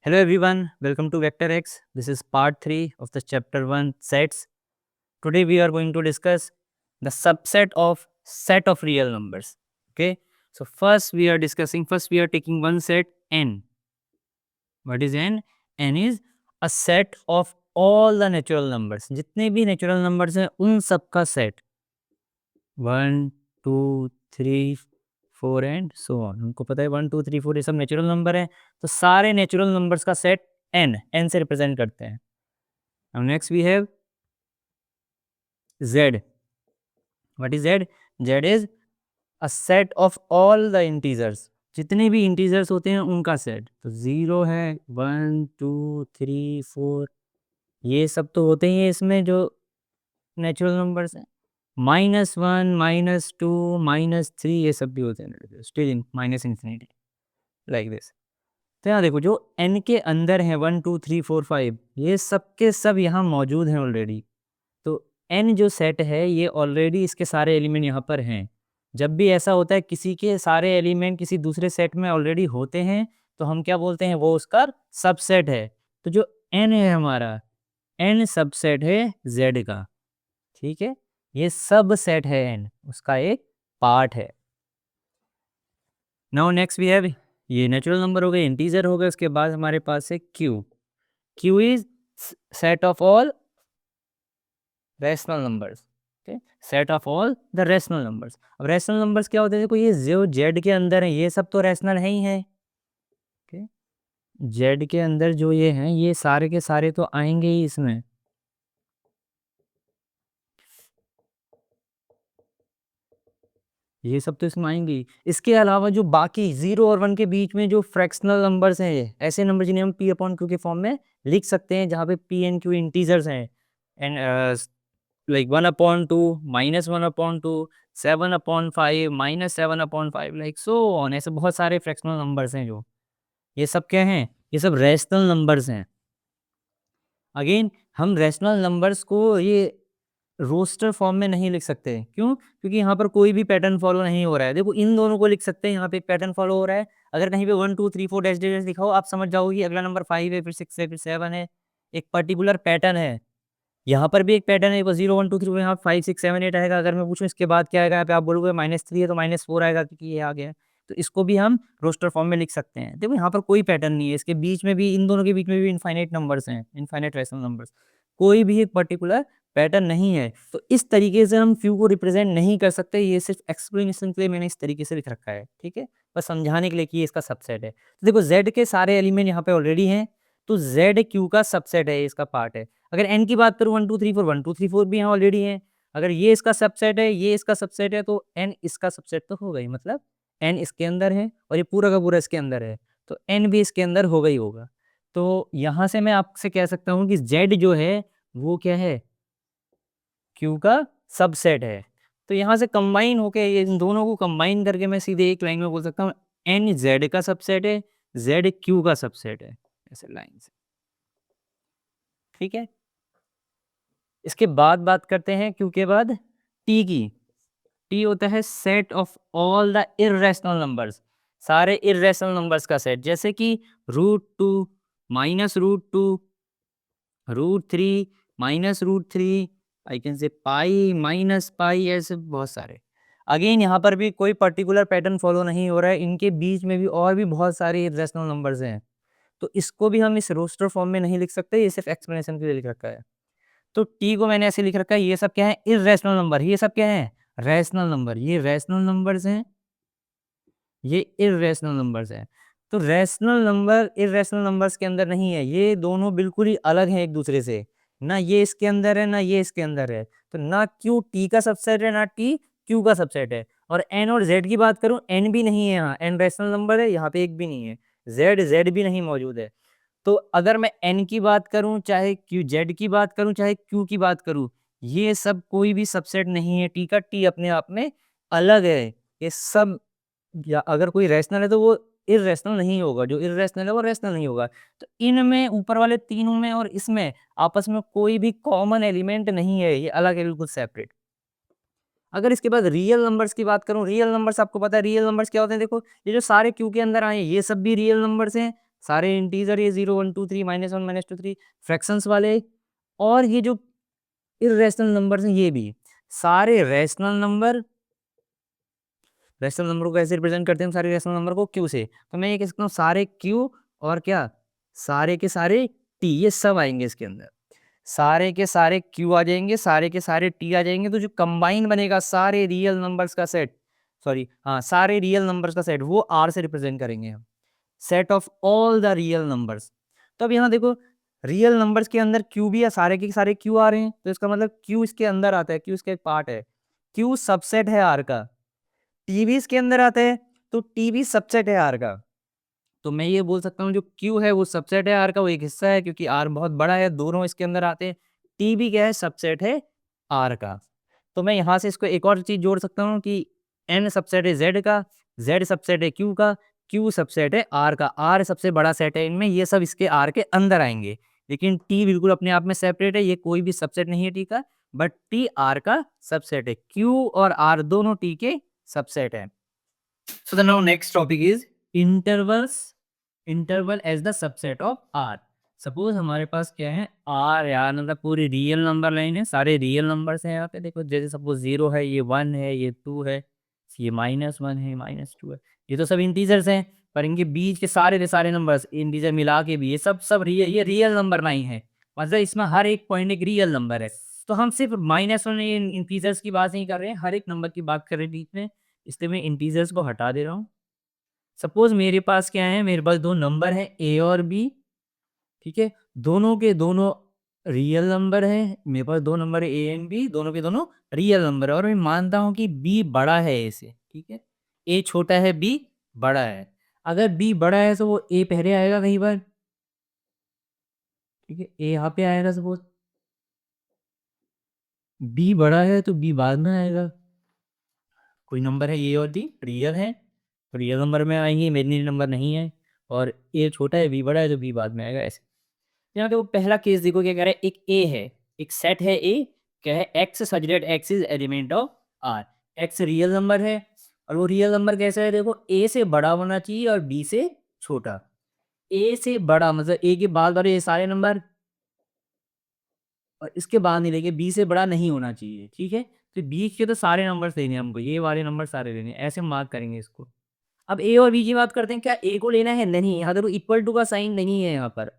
Hello everyone, welcome to Vector X. This is part 3 of the chapter 1 sets. Today we are going to discuss the subset of set of real numbers. Okay, so first we are taking one set n. What is n? N is a set of all the natural numbers. जितने भी natural numbers हैं उन सब का set. 1, 2, 3, 4 and so on. हमको पता है 1, 2, 3, 4 ये सब नेचुरल नंबर है, तो सारे नेचुरल नंबर्स का सेट n से रिप्रेजेंट करते हैं. अब next we have z. What is z? z is a set of all the integers. जितने भी इंटीजर्स होते हैं उनका सेट. तो 0 है, 1, 2, 3, 4 ये सब तो होते ही हैं इसमें जो नेचुरल नंबर्स हैं. -1, -2, -3 ये सब भी होते हैं still in minus infinity like this. तो यहाँ देखो जो n के अंदर है 1, 2, 3, 4, 5 ये सब के सब यहाँ मौजूद हैं ऑलरेडी. तो n जो सेट है ये ऑलरेडी इसके सारे एलिमेंट यहाँ पर हैं. जब भी ऐसा होता है किसी के सारे एलिमेंट किसी दूसरे सेट में ऑलरेडी होते हैं तो हम क्या बोलते हैं, वो उसका सबसेट है. तो जो n है हमारा n सबसेट है z का. ठीक है, ये सब सेट है n, उसका एक पार्ट है. नाउ नेक्स्ट वी हैव, ये नेचुरल नंबर हो गए, इंटीजर हो गए. उसके बाद हमारे पास है q. q is set of all rational numbers. Okay, set of all the rational numbers. अब रैशनल नंबर्स क्या होते हैं, देखो ये जो z के अंदर है ये सब तो रैशनल है ही है. ओके, z के अंदर जो ये हैं ये सारे के सारे तो आएंगे ही इसमें. ये सब तो इसमें आएंगे ही. इसके अलावा जो बाकी 0 और 1 के बीच में जो फ्रैक्शनल नंबर्स हैं, ये ऐसे नंबर जिन्हें हम p अपॉन q के फॉर्म में लिख सकते हैं, जहाँ पे p एंड q इंटीजर्स हैं. And like 1/2, -1/2, 7/5, -7/5 like so on. ऐसे बहुत सारे फ्रैक्शनल नंबर्स हैं जो ये सब क्या हैं, ये सब रैशनल नंबर्स हैं. अगेन हम रैशनल नंबर्स को ये रोस्टर फॉर्म में नहीं लिख सकते. क्यों? क्योंकि यहाँ पर कोई भी पैटर्न फॉलो नहीं हो रहा है. देखो इन दोनों को लिख सकते हैं, यहाँ पे एक पैटर्न फॉलो हो रहा है. अगर कहीं पे 1, 2, 3, 4 डैश डैश लिखा हो आप समझ जाओगे कि अगला नंबर 5 है, फिर 6 है, फिर 7 है. एक पर्टिकुलर पैटर्न है. यहाँ पर भी एक पैटर्न है, 0, 1, 2, 3 यहाँ 5, 6, 7, 8 आएगा. अगर मैं पूछूँ इसके बाद क्या आएगा, यहाँ पे आप बोलोगे -3 है तो -4 आएगा क्योंकि ये आ गया. तो इसको भी हम रोस्टर फॉर्म में लिख सकते हैं. देखो यहाँ पर कोई पैटर्न नहीं है, इसके बीच में भी, इन दोनों के बीच में भी इनफाइनाइट नंबर्स हैं, इनफाइनाइट रैशनल नंबर्स. कोई भी एक पर्टिकुलर पैटर्न नहीं है. तो इस तरीके से हम फ्यू को रिप्रेजेंट नहीं कर सकते. ये सिर्फ एक्सप्लेनेशन के लिए मैंने इस तरीके से लिख रखा है. ठीक है, बस समझाने के लिए कि ये इसका सबसेट है. तो देखो z के सारे एलिमेंट यहाँ पे ऑलरेडी हैं, तो z q का सबसेट है, इसका पार्ट है. अगर n की बात करूँ 1, 2, 3, 4, 1, 2, 3, 4 भी यहाँ ऑलरेडी है. अगर ये इसका सबसेट है, ये इसका सबसेट है, तो n इसका सबसेट तो होगा ही. मतलब n इसके अंदर है और ये पूरा का पूरा इसके अंदर है, तो n भी इसके अंदर होगा ही होगा. तो यहाँ से मैं आपसे कह सकता हूँ कि z जो है वो क्या है, q का सबसेट है. तो यहाँ से कंबाइन होके ये इन दोनों को कंबाइन करके मैं सीधे एक लाइन में बोल सकता हूँ n z का सबसेट है, z q का सबसेट है, ऐसे लाइन से. ठीक है, इसके बाद बात करते हैं q के बाद t की. t होता है set of all the irrational numbers. सारे इर्रेशनल नंबर्स का सेट, जैसे कि √2, -√2, √3, -√3, आई कैन से पाई, -पाई, ऐसे बहुत सारे. अगेन यहाँ पर भी कोई पर्टिकुलर पैटर्न फॉलो नहीं हो रहा है, इनके बीच में भी और भी बहुत सारे इर्रेशनल नंबर्स हैं. तो इसको भी हम इस रोस्टर फॉर्म में नहीं लिख सकते, ये सिर्फ एक्सप्लेनेशन के लिए लिख रखा है. तो टी को मैंने ऐसे लिख रखा है, ये सब क्या है, इर्रेशनल नंबर. ये सब क्या है, रैशनल नंबर. ये रैशनल नंबर्स हैं, ये इर्रेशनल नंबर्स हैं. तो रैशनल नंबर इर्रेशनल नंबर्स के अंदर नहीं है, ये दोनों बिल्कुल ही अलग हैं एक दूसरे से. ना ये इसके अंदर है, ना ये इसके अंदर है. तो ना क्यू टी का सबसेट है, ना टी क्यू का सबसेट है. और एन और जेड की बात करूं, एन भी नहीं है यहाँ, एन रैशनल नंबर है, यहाँ पे एक भी नहीं है. जेड भी नहीं मौजूद है. तो अगर मैं n की बात करूं, चाहे q z की बात करूं, चाहे q की बात करूं, ये सब कोई भी सबसेट नहीं है. t का t अपने आप में अलग है. ये सब, या अगर कोई रैशनल है तो वो इर्रेशनल नहीं होगा, जो इर्रेशनल है वो रैशनल नहीं होगा. तो इनमें ऊपर वाले तीनों में और इसमें आपस में कोई भी कॉमन एलिमेंट नहीं है, ये अलग है, बिल्कुल सेपरेट. अगर इसके बाद रियल नंबर्स की बात करूं, रियल नंबर्स आपको पता है रियल नंबर्स क्या होते हैं. देखो ये जो सारे क्यू के अंदर आए ये सब भी रियल नंबर्स हैं, सारे इंटीजर ये 0 1 2 3 -1 -2 3 फ्रैक्शंस वाले, और ये जो इर्रेशनल नंबर्स हैं ये भी सारे रैशनल नंबर को कैसे रिप्रेजेंट करते हैं हम सारे रैशनल नंबर को क्यू से, तो मैं ये कह सकता हूँ सारे क्यू और क्या सारे के सारे टी ये सब आएंगे इसके अंदर, सारे के सारे क्यू आ जाएंगे, सारे के सारे टी आ जाएंगे, तो जो कंबाइन बनेगा सारे रियल नंबर्स का सेट, सॉरी हाँ सारे रियल नंबर्स का सेट वो आर से रिप्रेजेंट करेंगे हम, set of all the real numbers. तो अब यहाँ देखो रियल नंबर्स के अंदर क्यू भी है, सारे के सारे क्यू आ रहे हैं, तो इसका मतलब क्यू इसके अंदर आता है, क्यू इसका एक पार्ट है, क्यू सबसेट है आर का। टी भी इसके अंदर आता है, तो टी भी सबसेट है आर का। तो मैं ये बोल सकता हूँ जो क्यू है वो सबसेट है आर का, वो एक हिस्सा है क्योंकि आर बहुत बड़ा है, दोनों इसके अंदर आते हैं। टी भी क्या है, सबसेट है आर का। तो मैं यहाँ से इसको एक और चीज जोड़ सकता हूँ कि एन सबसेट है जेड का, जेड सबसेट है क्यू का, क्यू सबसेट है आर का, आर सबसे बड़ा सेट है इनमें, ये सब इसके आर के अंदर आएंगे। लेकिन टी बिल्कुल अपने आप में सेपरेट है, ये कोई भी सबसेट नहीं है टी का, बट टी आर का सबसेट है, क्यू और आर दोनों टी के सबसेट है। So the now next topic is interval as the subset of R. Suppose हमारे पास क्या है R यार, मतलब पूरी रियल नंबर लाइन है, सारे रियल नंबर्स हैं यहाँ पे देखो, जैसे सपोज 0 है, ये 1 है, ये 2 है, ये -1 है, -2 है, ये तो सब इंटीजर्स हैं, पर इनके बीच के सारे नंबर्स इंटीजर मिला के भी ये सब रियल, ये रियल नंबर लाइन है, मतलब इसमें हर एक पॉइंट एक रियल नंबर है। तो हम सिर्फ -1 इंटीजर्स की बात नहीं कर रहे हैं, हर एक नंबर की बात कर रहे हैं बीच में, इसलिए मैं इंटीजर्स को हटा दे रहा हूँ। सपोज मेरे पास क्या है, मेरे पास दो नंबर है ए और बी, ठीक है, दोनों के दोनों रियल नंबर है, मेरे पास दो नंबर है ए एंड बी, दोनों के दोनों रियल नंबर है, और मैं मानता हूँ कि बी बड़ा है ए से, ठीक है, ए छोटा है बी बड़ा है। अगर बी बड़ा है तो वो ए पहले आएगा कहीं पर, ठीक है, ए यहाँ पे आएगा, सपोज बी बड़ा है तो बी बाद में आएगा। कोई नंबर है ए और डी रियल है तो रियल नंबर में आएंगे, इमेजिनरी नंबर नहीं है, और ए छोटा है बी बड़ा है तो बी बाद में आएगा, ऐसे। यहाँ देखो पहला केस देखो क्या कह रहा है, एक ए है, एक सेट है ए, क्या है x such that x is element of R, x real number है, और वो रियल नंबर कैसा है देखो, ए से बड़ा होना चाहिए और बी से छोटा। ए से बड़ा मतलब ए के बाद वाले ये सारे नंबर, और इसके बाद नहीं लेंगे, बी से बड़ा नहीं होना चाहिए, ठीक है, तो बी के तो सारे नंबर लेने हैं हमको, ये वाले नंबर सारे लेने हैं, ऐसे मार्क करेंगे इसको। अब ए और बी की बात करते हैं, क्या ए को लेना है, नहीं, यहाँ देखो इक्वल टू का साइन नहीं है यहाँ पर,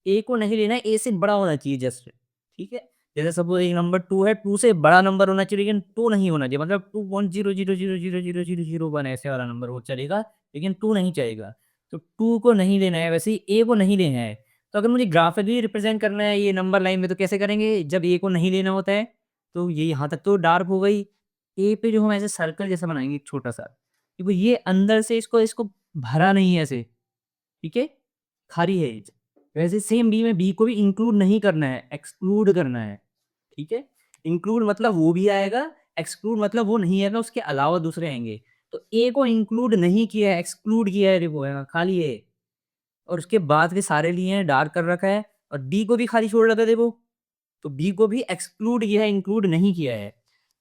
ए को नहीं लेना है, ए से बड़ा होना चाहिए जस्ट, ठीक है, जैसे सपोज एक नंबर 2 है, 2 से बड़ा नंबर होना चाहिए लेकिन 2 नहीं होना चाहिए, मतलब 2 1 0 0 0 0 0 0 1 ऐसे वाला नंबर वो चलेगा, लेकिन 2 नहीं चलेगा। तो 2 को नहीं लेना है, वैसे ही ए को नहीं लेना है। तो अगर मुझे ग्राफिकली रिप्रेजेंट करना है ये नंबर लाइन में, तो कैसे करेंगे, जब ए को नहीं लेना होता है तो ये यहाँ तक तो डार्क हो गई, ए पे जो हम ऐसे सर्कल जैसा बनाएंगे एक छोटा सा, देखो ये अंदर से इसको इसको भरा नहीं है ऐसे, ठीक है, खाली है ये। वैसे सेम बी में बी को भी इंक्लूड नहीं करना है, एक्सक्लूड करना है, ठीक है, इंक्लूड मतलब वो भी आएगा, एक्सक्लूड मतलब वो नहीं आएगा, उसके अलावा दूसरे आएंगे। तो ए को इंक्लूड नहीं किया है, एक्सक्लूड किया है, देखो यहाँ खाली है, और उसके बाद के सारे लिए हैं डार्क कर रखा है, और डी को भी खाली छोड़ रखा है देखो, तो बी को भी एक्सक्लूड किया है, इंक्लूड नहीं किया है।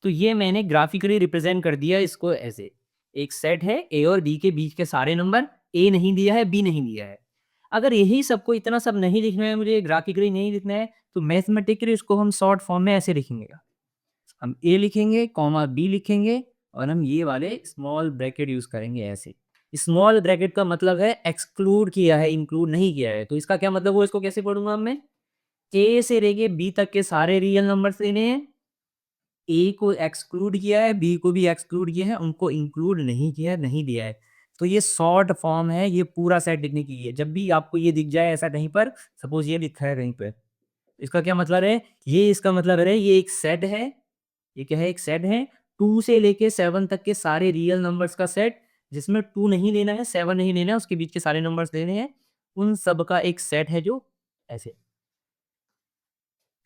तो ये मैंने ग्राफिकली रिप्रेजेंट कर दिया इसको ऐसे, एक सेट है ए और बी के बीच के सारे नंबर, ए नहीं दिया है बी नहीं दिया है। अगर यही सबको इतना सब नहीं लिखना है, मुझे ग्राफिकली नहीं लिखना है, तो मैथमेटिकली इसको हम शॉर्ट फॉर्म में ऐसे लिखेंगे, हम ए लिखेंगे कॉमा बी लिखेंगे, और हम ये वाले स्मॉल ब्रैकेट यूज करेंगे ऐसे। स्मॉल ब्रैकेट का मतलब है एक्सक्लूड किया है, इंक्लूड नहीं किया है, तो इसका क्या मतलब वो, इसको कैसे पढ़ूंगा मैं, ए से लेके बी तक के सारे रियल नंबर्स लेने हैं, ए को एक्सक्लूड किया है, बी को भी एक्सक्लूड किया है, उनको इंक्लूड नहीं किया है, नहीं दिया है। तो ये शॉर्ट फॉर्म है, ये पूरा सेट लिखने की है। जब भी आपको ये दिख जाए ऐसा कहीं पर, सपोज ये लिखा है कहीं पे, इसका क्या मतलब है, ये इसका मतलब है ये एक सेट है, ये क्या है, एक सेट है 2 से लेके 7 तक के सारे रियल नंबर्स का सेट, जिसमें 2 नहीं लेना है, 7 नहीं लेना है, उसके बीच के सारे नंबर्स लेने हैं, उन सब का एक सेट है जो ऐसे।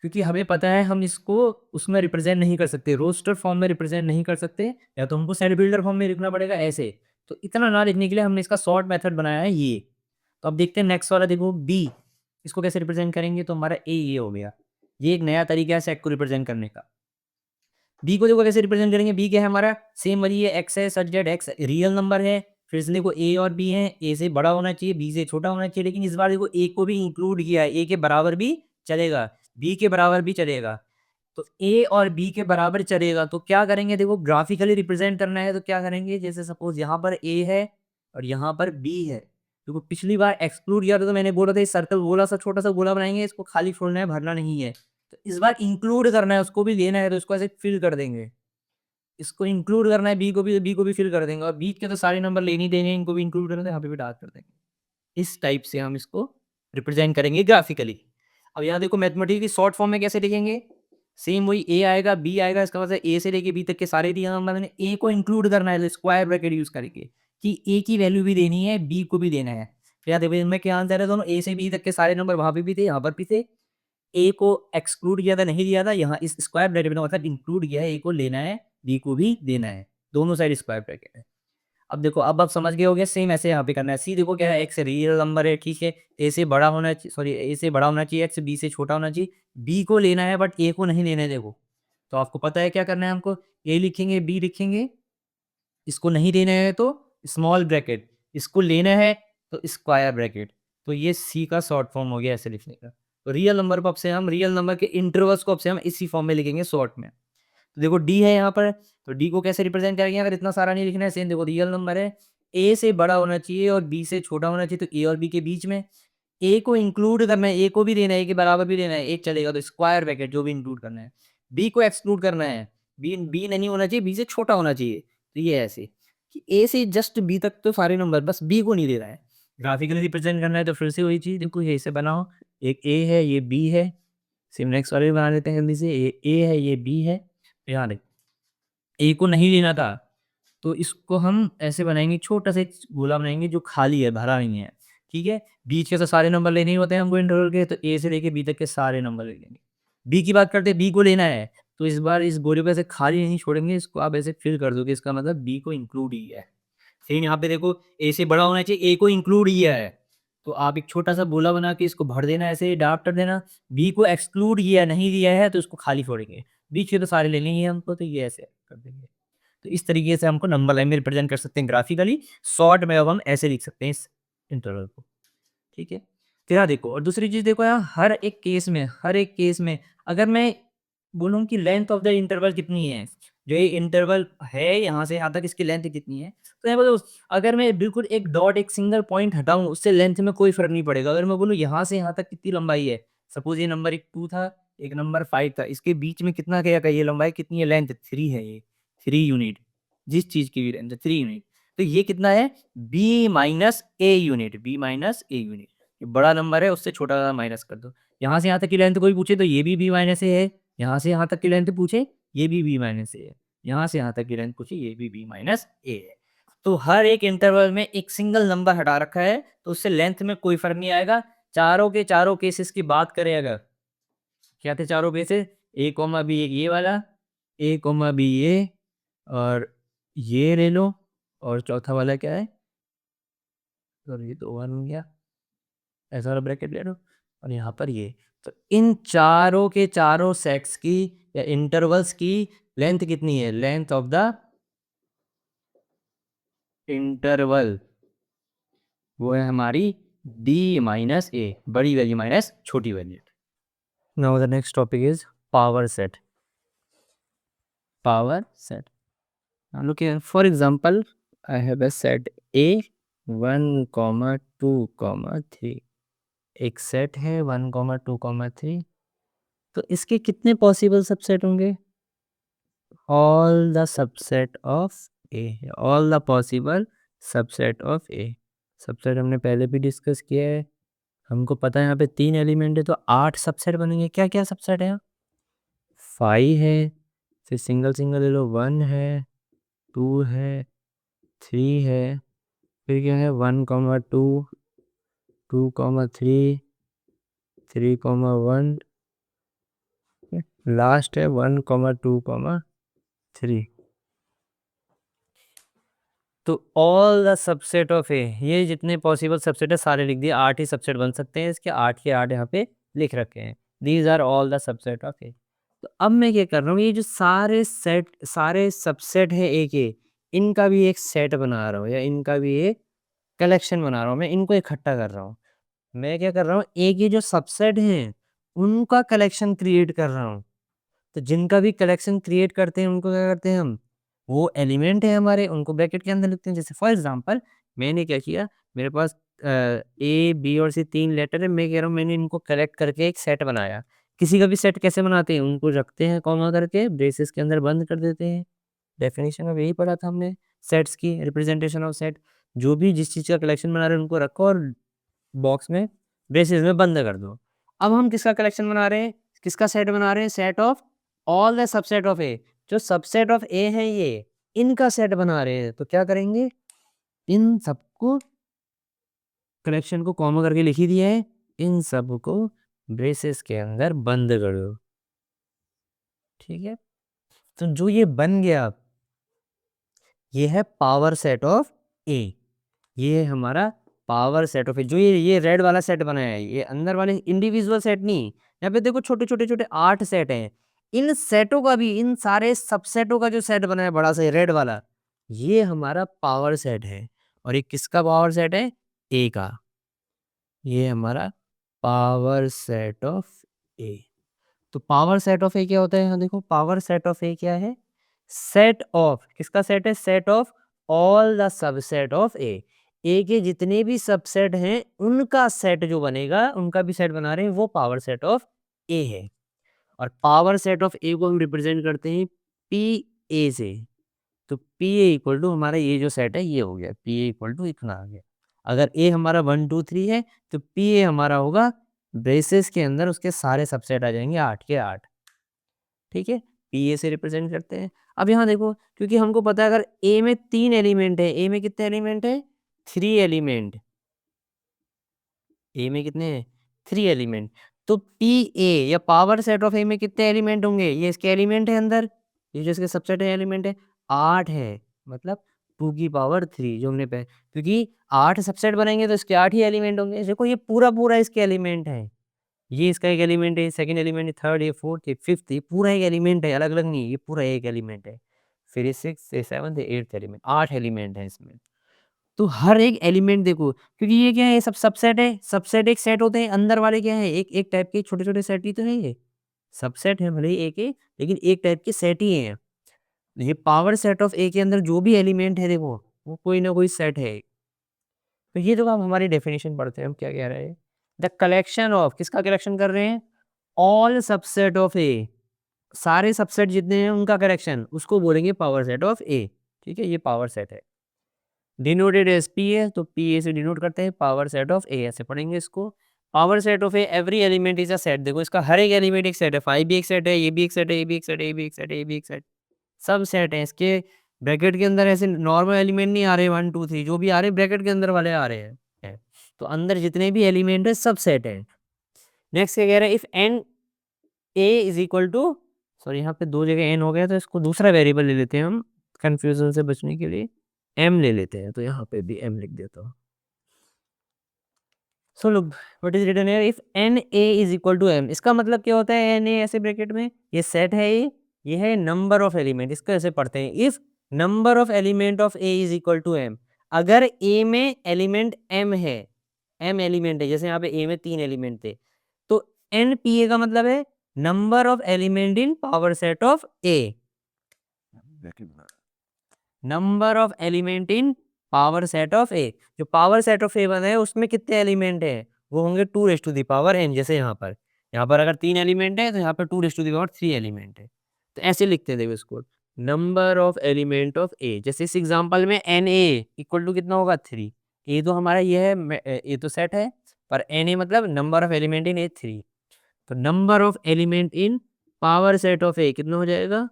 क्योंकि हमें पता है हम इसको उसमें रिप्रेजेंट नहीं कर सकते, रोस्टर फॉर्म में रिप्रेजेंट नहीं कर सकते, या तो हमको सेट बिल्डर फॉर्म में लिखना पड़ेगा ऐसे। तो इतना ना लिखने के लिए हमने इसका शॉर्ट मेथड बनाया है ये। तो अब देखते हैं नेक्स्ट वाला, देखो बी, इसको कैसे रिप्रेजेंट करेंगे, तो हमारा ए ये हो गया, ये एक नया तरीका है सेट को रिप्रेजेंट करने का। बी को देखो कैसे रिप्रेजेंट करेंगे, बी क्या है हमारा, सेम वही है, एक्स है सच दैट एक्स रियल नंबर है, फिर से देखो ए और बी है, ए से बड़ा होना चाहिए, बी से छोटा होना चाहिए, लेकिन इस बार देखो ए को भी इंक्लूड किया है, ए के बराबर भी चलेगा, बी के बराबर भी चलेगा। तो ए और बी के बराबर चलेगा तो क्या करेंगे, देखो ग्राफिकली रिप्रेजेंट करना है तो क्या करेंगे, जैसे सपोज यहाँ पर ए है और यहाँ पर बी है। देखो पिछली बार एक्सक्लूड किया था तो मैंने बोला था इस सर्कल गोला सा छोटा सा गोला बनाएंगे, इसको खाली छोड़ना है, भरना नहीं है। तो इस बार इंक्लूड करना है, उसको भी लेना है, तो इसको ऐसे फिल कर देंगे। इसको इंक्लूड करना है, बी को भी फिल कर देंगे, और बी के तो सारे नंबर लेने ही देंगे, इनको भी इंक्लूड करना है, यहाँ पे भी डार्क कर देंगे। इस टाइप से हम इसको रिप्रेजेंट करेंगे ग्राफिकली। अब यहाँ देखो मैथमेटिक्स की शॉर्ट फॉर्म में कैसे लिखेंगे, सेम वही ए आएगा बी आएगा, इसका मतलब ए से लेके बी तक के सारे दिए नंबर, मैंने ए को इंक्लूड करना है स्क्वायर ब्रैकेट यूज करके कि ए की वैल्यू भी देनी है, बी को भी देना है। फिर यहाँ देखो इनमें क्या आंसर है, दोनों ए से बी तक के सारे नंबर वहां पे भी थे, यहाँ पर भी थे। ए को एक्सक्लूड किया था, नहीं दिया था, यहाँ इस स्क्वायर ब्रैकेट में मतलब इंक्लूड किया है, ए को लेना है, बी को भी देना है, दोनों साइड स्क्वायर ब्रैकेट है। अब देखो अब आप समझ गए होगे, सेम ऐसे यहाँ पे करना है। सी देखो क्या है, एक्स रियल नंबर है, ठीक है, ए से बड़ा होना चाहिए, सॉरी ए से बड़ा होना चाहिए, एक्स बी से छोटा होना चाहिए, बी को लेना है बट ए को नहीं लेना है। देखो तो आपको पता है क्या करना है, हमको ए लिखेंगे बी लिखेंगे, इसको नहीं देना है तो स्मॉल ब्रैकेट, इसको लेना है तो स्क्वायर ब्रैकेट। तो ये सी का शॉर्ट फॉर्म हो गया ऐसे लिखने का। तो रियल नंबर को अब से हम, रियल नंबर के इंटरवल्स को अब से हम इसी फॉर्म में लिखेंगे शॉर्ट में। तो देखो डी है यहाँ पर, तो डी को कैसे रिप्रेजेंट करेंगे, अगर इतना सारा नहीं लिखना है, सेम देखो रियल नंबर है, ए से बड़ा होना चाहिए और बी से छोटा होना चाहिए, तो ए और बी के बीच में ए को इंक्लूड करना है, ए को भी देना है, ए के बराबर भी देना है, एक चलेगा तो स्क्वायर ब्रैकेट जो भी इंक्लूड करना है। बी को एक्सक्लूड करना है, बी बी नहीं होना चाहिए, बी से छोटा होना चाहिए। तो ये ऐसे कि ए से जस्ट बी तक तो सारे नंबर, बस बी को नहीं दे रहा है। ग्राफिकली रिप्रेजेंट करना है तो फिर से वही चीज, देखो ये ऐसे बनाओ, एक ए है ये बी है, सिर्फ नेक्स्ट वाले भी बना लेते हैं जल्दी से, ये ए है ये बी है, यहाँ देख ए को नहीं लेना था तो इसको हम ऐसे बनाएंगे, छोटा सा एक गोला बनाएंगे जो खाली है, भरा नहीं है, ठीक है। बीच के तो सारे नंबर लेने ही होते हैं हमको इंटरवल के, तो ए से लेके बी तक के सारे नंबर ले लेंगे। बी की बात करते हैं, बी को लेना है, तो इस बार इस गोले को ऐसे खाली नहीं छोड़ेंगे, इसको आप ऐसे फिल कर दोगे, इसका मतलब बी को इंक्लूड ही है। सेम यहाँ पे देखो ए से बड़ा होना चाहिए, ए को इंक्लूड ही है, तो आप एक छोटा सा गोला बना के इसको भर देना, ऐसे डार्क कर देना। बी को एक्सक्लूड किया नहीं दिया है तो इसको खाली छोड़ेंगे, बीच के तो सारे लेने ही हैं हमको, तो ये ऐसे कर देंगे। तो इस तरीके से हमको नंबर लाइन में रिप्रेजेंट कर सकते हैं ग्राफिकली। शॉर्ट में अब हम ऐसे लिख सकते हैं इस इंटरवल को, ठीक है। फिर यहाँ देखो, और दूसरी चीज देखो, यहाँ हर एक केस में अगर मैं बोलूँ कि लेंथ ऑफ द इंटरवल कितनी है, जो ये इंटरवल है यहाँ से यहाँ तक, इसकी लेंथ कितनी है, तो मैं बोलूँ अगर मैं बिल्कुल एक डॉट एक सिंगल पॉइंट हटाऊं उससे लेंथ में कोई फर्क नहीं पड़ेगा। अगर मैं बोलूँ यहाँ से यहाँ तक कितनी लंबाई है, सपोज ये नंबर एक 2 था, एक नंबर 5 था, इसके बीच में कितना क्या ये लंबाई कितनी है, लेंथ 3 है, ये 3 यूनिट, जिस चीज की भी लेंथ 3 यूनिट, तो ये कितना है, B minus a unit, B minus a unit. ये बड़ा नंबर है उससे छोटा माइनस कर दो। यहाँ से यहाँ तक की लेंथ कोई पूछे तो ये भी बी माइनस ए है, यहाँ से यहाँ तक की लेंथ पूछे ये भी बी माइनस ए है, यहाँ से यहाँ तक की लेंथ पूछे ये भी बी माइनस ए है। तो हर एक इंटरवल में एक सिंगल नंबर हटा रखा है तो उससे लेंथ में कोई फर्क नहीं आएगा। चारों के चारों केसेस की बात करें अगर, क्या थे चारों केसेस, ए कोमा बी एक ये वाला, ए कोमा बी ये, और ये ले लो, और चौथा वाला क्या है, सॉरी ये तो 1 हो गया, ऐसा वाला ब्रैकेट ले लो, और यहाँ पर ये। तो इन चारों के चारों सेट्स की या इंटरवल्स की लेंथ कितनी है, लेंथ ऑफ द इंटरवल वो है हमारी d माइनस ए, बड़ी वैल्यू माइनस छोटी value. Now the next topic is power set. Power set, now look here, for example I have a set a 1 2 3, एक सेट है 1 2 3, तो इसके कितने पॉसिबल सबसेट होंगे, all the subset of A, all the possible subset of A. Subset हमने पहले भी discuss किया है, हमको पता है यहाँ पे 3 एलिमेंट है तो 8 सबसेट बनेंगे। क्या क्या सबसेट है यहाँ, 5 है, फिर सिंगल सिंगल ले लो, 1 है, 2 है, 3 है, फिर क्या है 1 2 2 3 3 1, लास्ट है 1 2 3। तो ऑल द सबसेट ऑफ ए, ये जितने पॉसिबल सबसेट है सारे लिख दिए, 8 ही सबसेट बन सकते हैं इसके, 8 के 8 यहाँ पे लिख रखे हैं, these are all the subset of A. तो अब मैं क्या कर रहा हूँ, ये जो सारे सबसेट है ए के, इनका भी एक सेट बना रहा हूँ या इनका भी एक कलेक्शन बना रहा हूँ, मैं इनको इकट्ठा कर रहा हूँ। मैं क्या कर रहा हूँ, एक ये जो सबसेट हैं, उनका कलेक्शन क्रिएट कर रहा हूँ। तो जिनका भी कलेक्शन क्रिएट करते हैं, उनको क्या करते हैं हम? वो एलिमेंट है हमारे, उनको ब्रैकेट के अंदर लिखते हैं। जैसे फॉर एग्ज़ाम्पल मैंने क्या किया, मेरे पास ए, बी और सी 3 लेटर है, मैं कह रहा हूँ मैंने इनको कलेक्ट करके एक सेट बनाया। किसी का भी सेट कैसे बनाते हैं? उनको रखते हैं कॉमा करके, ब्रेसेस के अंदर बंद कर देते हैं। डेफिनिशन में यही पढ़ा था हमने, सेट्स की रिप्रेजेंटेशन ऑफ सेट। जो भी जिस चीज़ का कलेक्शन बना रहे हैं, उनको रखो और बॉक्स में ब्रेसेस में बंद कर दो। अब हम किसका कलेक्शन बना रहे हैं? किसका सेट बना रहे हैं? Set of all the subset of A. जो सबसेट ऑफ ए है ये, इनका सेट बना रहे हैं। तो क्या करेंगे? इन सबको कलेक्शन को कॉमा करके लिख ही दिया है। इन सबको ब्रेसेस के अंदर बंद कर दो। ठीक है? तो जो ये बन गया, ये है पावर सेट ऑफ ए। ये है हमारा पावर सेट ऑफ ए। जो ये रेड वाला सेट बनाया है, ये अंदर वाले इंडिविजुअल सेट नहीं। यहाँ पे देखो छोटे-छोटे-छोटे 8 सेट हैं। इन सेटों का भी, इन सारे सबसेटों का जो सेट बना है बड़ा सा रेड वाला, ये हमारा पावर सेट है। और ये किसका पावर सेट है? ए का। ये हमारा पावर सेट ऑफ ए। तो पावर सेट ऑफ ए क्या होता है? यहाँ देखो पावर सेट ऑफ ए क्या है? सेट ऑफ, किसका सेट है? Set of all the subset of A. A के जितने भी सबसेट हैं, उनका सेट जो बनेगा, उनका भी सेट बना रहे हैं, वो पावर सेट ऑफ ए है। और पावर सेट ऑफ ए को हम रिप्रेजेंट करते हैं पी ए से। तो पी ए इक्वल टू हमारा ये जो सेट है, ये हो गया। पी ए इक्वल टू इतना आ गया। अगर ए हमारा 1 2 3 है, तो पी ए हमारा होगा, ब्रेसेस के अंदर उसके सारे सबसेट आ जाएंगे 8 के 8। ठीक है? पी ए से रिप्रेजेंट करते हैं। अब यहाँ देखो, क्योंकि हमको पता है अगर ए में 3 एलिमेंट है, ए में कितने एलिमेंट है? 3 एलिमेंट। ए में कितने हैं? 3 एलिमेंट। तो पी ए या पावर सेट ऑफ ए में कितने एलिमेंट होंगे? ये इसके एलिमेंट है अंदर, ये जो इसके सबसेट है एलिमेंट है, 8 है। मतलब 2 की पावर 3 जो हमने क्योंकि 8 सबसेट बनेंगे तो इसके 8 ही एलिमेंट होंगे। देखो ये पूरा-पूरा इसके एलिमेंट है। ये इसका एक एलिमेंट है, सेकंड एलिमेंट है, थर्ड है, फोर्थ है, फिफ्थ, ये पूरा एक एलिमेंट है, अलग-अलग नहीं है, ये पूरा एक एलिमेंट है। फिर ये सिक्स्थ है, सेवंथ है, एट्थ एलिमेंट, 8 एलिमेंट है इसमें। तो हर एक एलिमेंट देखो, क्योंकि ये क्या है, ये सब सबसेट है। सबसेट एक सेट होते हैं, अंदर वाले क्या है, एक एक टाइप के छोटे-छोटे सेट ही तो है ये। सबसेट है भले ही एक ही, लेकिन एक टाइप के सेट ही हैं। ये पावर सेट ऑफ ए के अंदर जो भी एलिमेंट है देखो, वो कोई ना कोई सेट है। तो ये जो हम हमारी डेफिनेशन पढ़ते हैं, हम क्या कह रहे हैं? द कलेक्शन ऑफ, किसका कलेक्शन कर रहे हैं? ऑल सबसेट ऑफ ए। सारे सबसेट जितने हैं उनका कलेक्शन, उसको बोलेंगे पावर सेट ऑफ ए। ठीक है? ये पावर सेट है। डिनोटेड एज पी ए, तो पी ए से डिनोट करते हैं पावर सेट ऑफ ए, ऐसे पढ़ेंगे इसको। Power set of A, every element is a set. देखो इसका हर एक एलिमेंट एक सेट है। 5 भी एक सेट है, ये भी एक सेट है, ये भी एक सेट है, ये भी एक सेट है, ये भी एक सेट। सब सेट है इसके। ब्रैकेट के अंदर ऐसे नॉर्मल एलिमेंट नहीं आ रहे 1 2 3, जो भी आ रहे ब्रैकेट के अंदर वाले आ रहे हैं। तो अंदर जितने भी एलिमेंट है सब सेट है। नेक्स्ट क्या कह रहा है? If n A is equal to, sorry यहाँ पे 2 जगह एन हो गया, तो इसको दूसरा वेरिएबल ले लेते हैं हम, कंफ्यूजन से बचने के लिए एम ले लेते हैं। तो यहाँ पे भी एम लिख देता हूँ। So look, what is written here? If n A is equal to m, इसका मतलब क्या होता है? एन ए ऐसे ब्रैकेट में, ये सेट है, ये है नंबर ऑफ एलिमेंट। इसको ऐसे पढ़ते हैं, if number of element of A is equal to m. अगर ए में एलिमेंट एम है, एम एलिमेंट है, जैसे यहाँ पे ए में 3 एलिमेंट थे, तो एन पी ए का मतलब है number of element in power set of A. Number of element in power set of A. जो पावर सेट ऑफ ए बना है उसमें कितने एलिमेंट है? वो होंगे 2 raise to the power n. जैसे यहाँ पर अगर 3 एलिमेंट है, तो यहाँ पर 2 raise to the power 3 element है। तो ऐसे लिखते हैं देखो इसको, number of element of A. जैसे इस एग्जांपल में एन ए इक्वल टू कितना होगा? 3। ए तो हमारा ये है, ए तो सेट है, पर एन ए मतलब number of element in A 3। तो number of element in power set of A कितना हो जाएगा?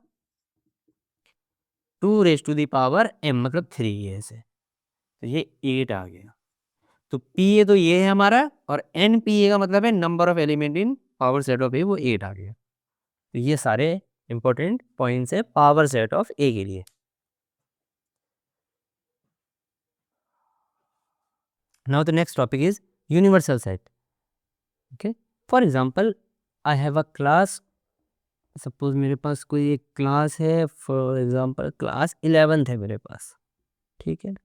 2 raise to the power M, मतलब 3 है ऐसे। तो ये 8 आ गया। तो पी ए तो ये है हमारा, और एन पी ए का मतलब है number of element in power set of A, वो 8 आ गया। तो ये सारे इंपॉर्टेंट पॉइंट्स है पावर सेट ऑफ ए के लिए। Now the next topic is universal set. Okay, for example I have a class suppose मेरे पास कोई एक क्लास है, फॉर एग्जांपल क्लास 11th है मेरे पास, ठीक है।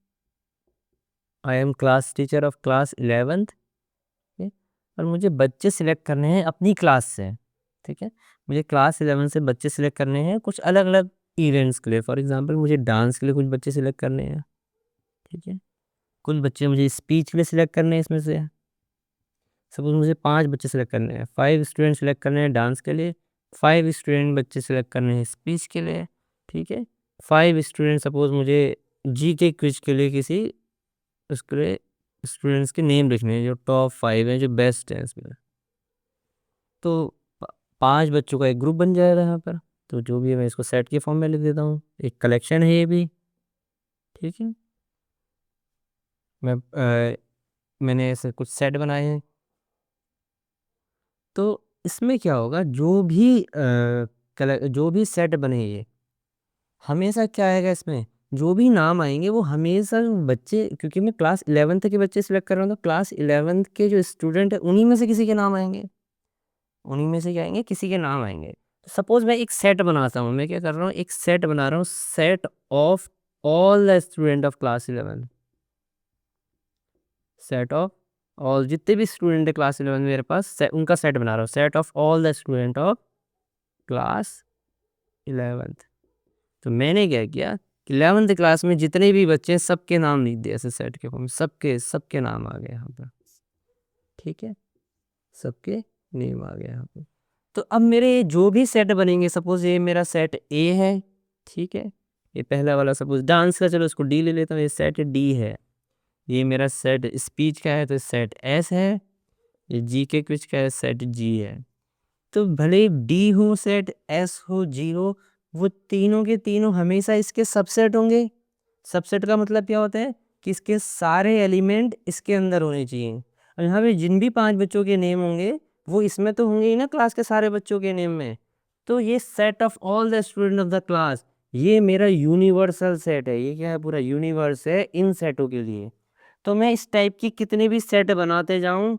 I am class teacher of class 11th, और मुझे बच्चे सिलेक्ट करने हैं अपनी क्लास से, ठीक है। मुझे क्लास 11 से बच्चे सिलेक्ट करने हैं कुछ अलग अलग इवेंट्स के लिए। फॉर एग्जांपल मुझे डांस के लिए कुछ बच्चे सिलेक्ट करने हैं, ठीक है। कुछ बच्चे मुझे स्पीच के लिए सिलेक्ट करने हैं इसमें से। सपोज मुझे 5 बच्चे सिलेक्ट करने हैं, 5 स्टूडेंट सिलेक्ट करने हैं डांस के लिए, 5 स्टूडेंट बच्चे सिलेक्ट करने हैं स्पीच के लिए, ठीक है। 5 स्टूडेंट सपोज मुझे जी के क्विज के लिए किसी उसके लिए स्टूडेंट्स के नेम लिखने हैं जो टॉप 5 हैं, जो बेस्ट हैं इसमें। तो 5 बच्चों का एक ग्रुप बन जाएगा यहाँ पर। तो जो भी है मैं इसको सेट के फॉर्म में लिख देता हूँ, एक कलेक्शन है ये भी, ठीक है। मैंने ऐसे कुछ सेट बनाए हैं। तो इसमें क्या होगा, जो भी सेट बने ये हमेशा क्या आएगा इसमें, जो भी नाम आएंगे वो हमेशा बच्चे, क्योंकि मैं क्लास 11th के बच्चे सिलेक्ट कर रहा हूँ, तो क्लास 11th के जो स्टूडेंट है उन्हीं में से किसी के नाम आएंगे, उन्हीं में से क्या आएंगे, किसी के नाम आएंगे। सपोज मैं एक सेट बनाता हूँ, मैं क्या कर रहा हूँ, एक सेट बना रहा हूँ, set of all the student of class 11, set of all जितने भी स्टूडेंट है क्लास 11 मेरे पास उनका सेट बना रहा हूँ, set of all the student of class 11th। तो मैंने क्या किया कि 11th क्लास में जितने भी बच्चे हैं सबके नाम लिख दिए ऐसे सेट के फॉर्म में, सबके सबके नाम आ गए यहाँ पर, ठीक है। सबके नेम आ गए यहाँ पे। तो अब मेरे जो भी सेट बनेंगे, सपोज ये मेरा सेट ए है, ठीक है। ये पहला वाला सपोज डांस का, चलो उसको डी ले लेता हूँ, ये सेट डी है। ये मेरा सेट स्पीच का है तो सेट एस है। ये जी के क्विज का है, सेट जी है। तो भले डी हो, सेट एस हो, जी हो, वो तीनों के तीनों हमेशा इसके सबसेट होंगे। सबसेट का मतलब क्या होता है कि इसके सारे एलिमेंट इसके अंदर होने चाहिए। और यहाँ पे जिन भी 5 बच्चों के नेम होंगे वो इसमें तो होंगे ही ना, क्लास के सारे बच्चों के नेम में। तो ये set of all the student of the class, ये मेरा यूनिवर्सल सेट है। ये क्या है, पूरा यूनिवर्स है इन सेटों के लिए। तो मैं इस टाइप की कितने भी सेट बनाते जाऊं,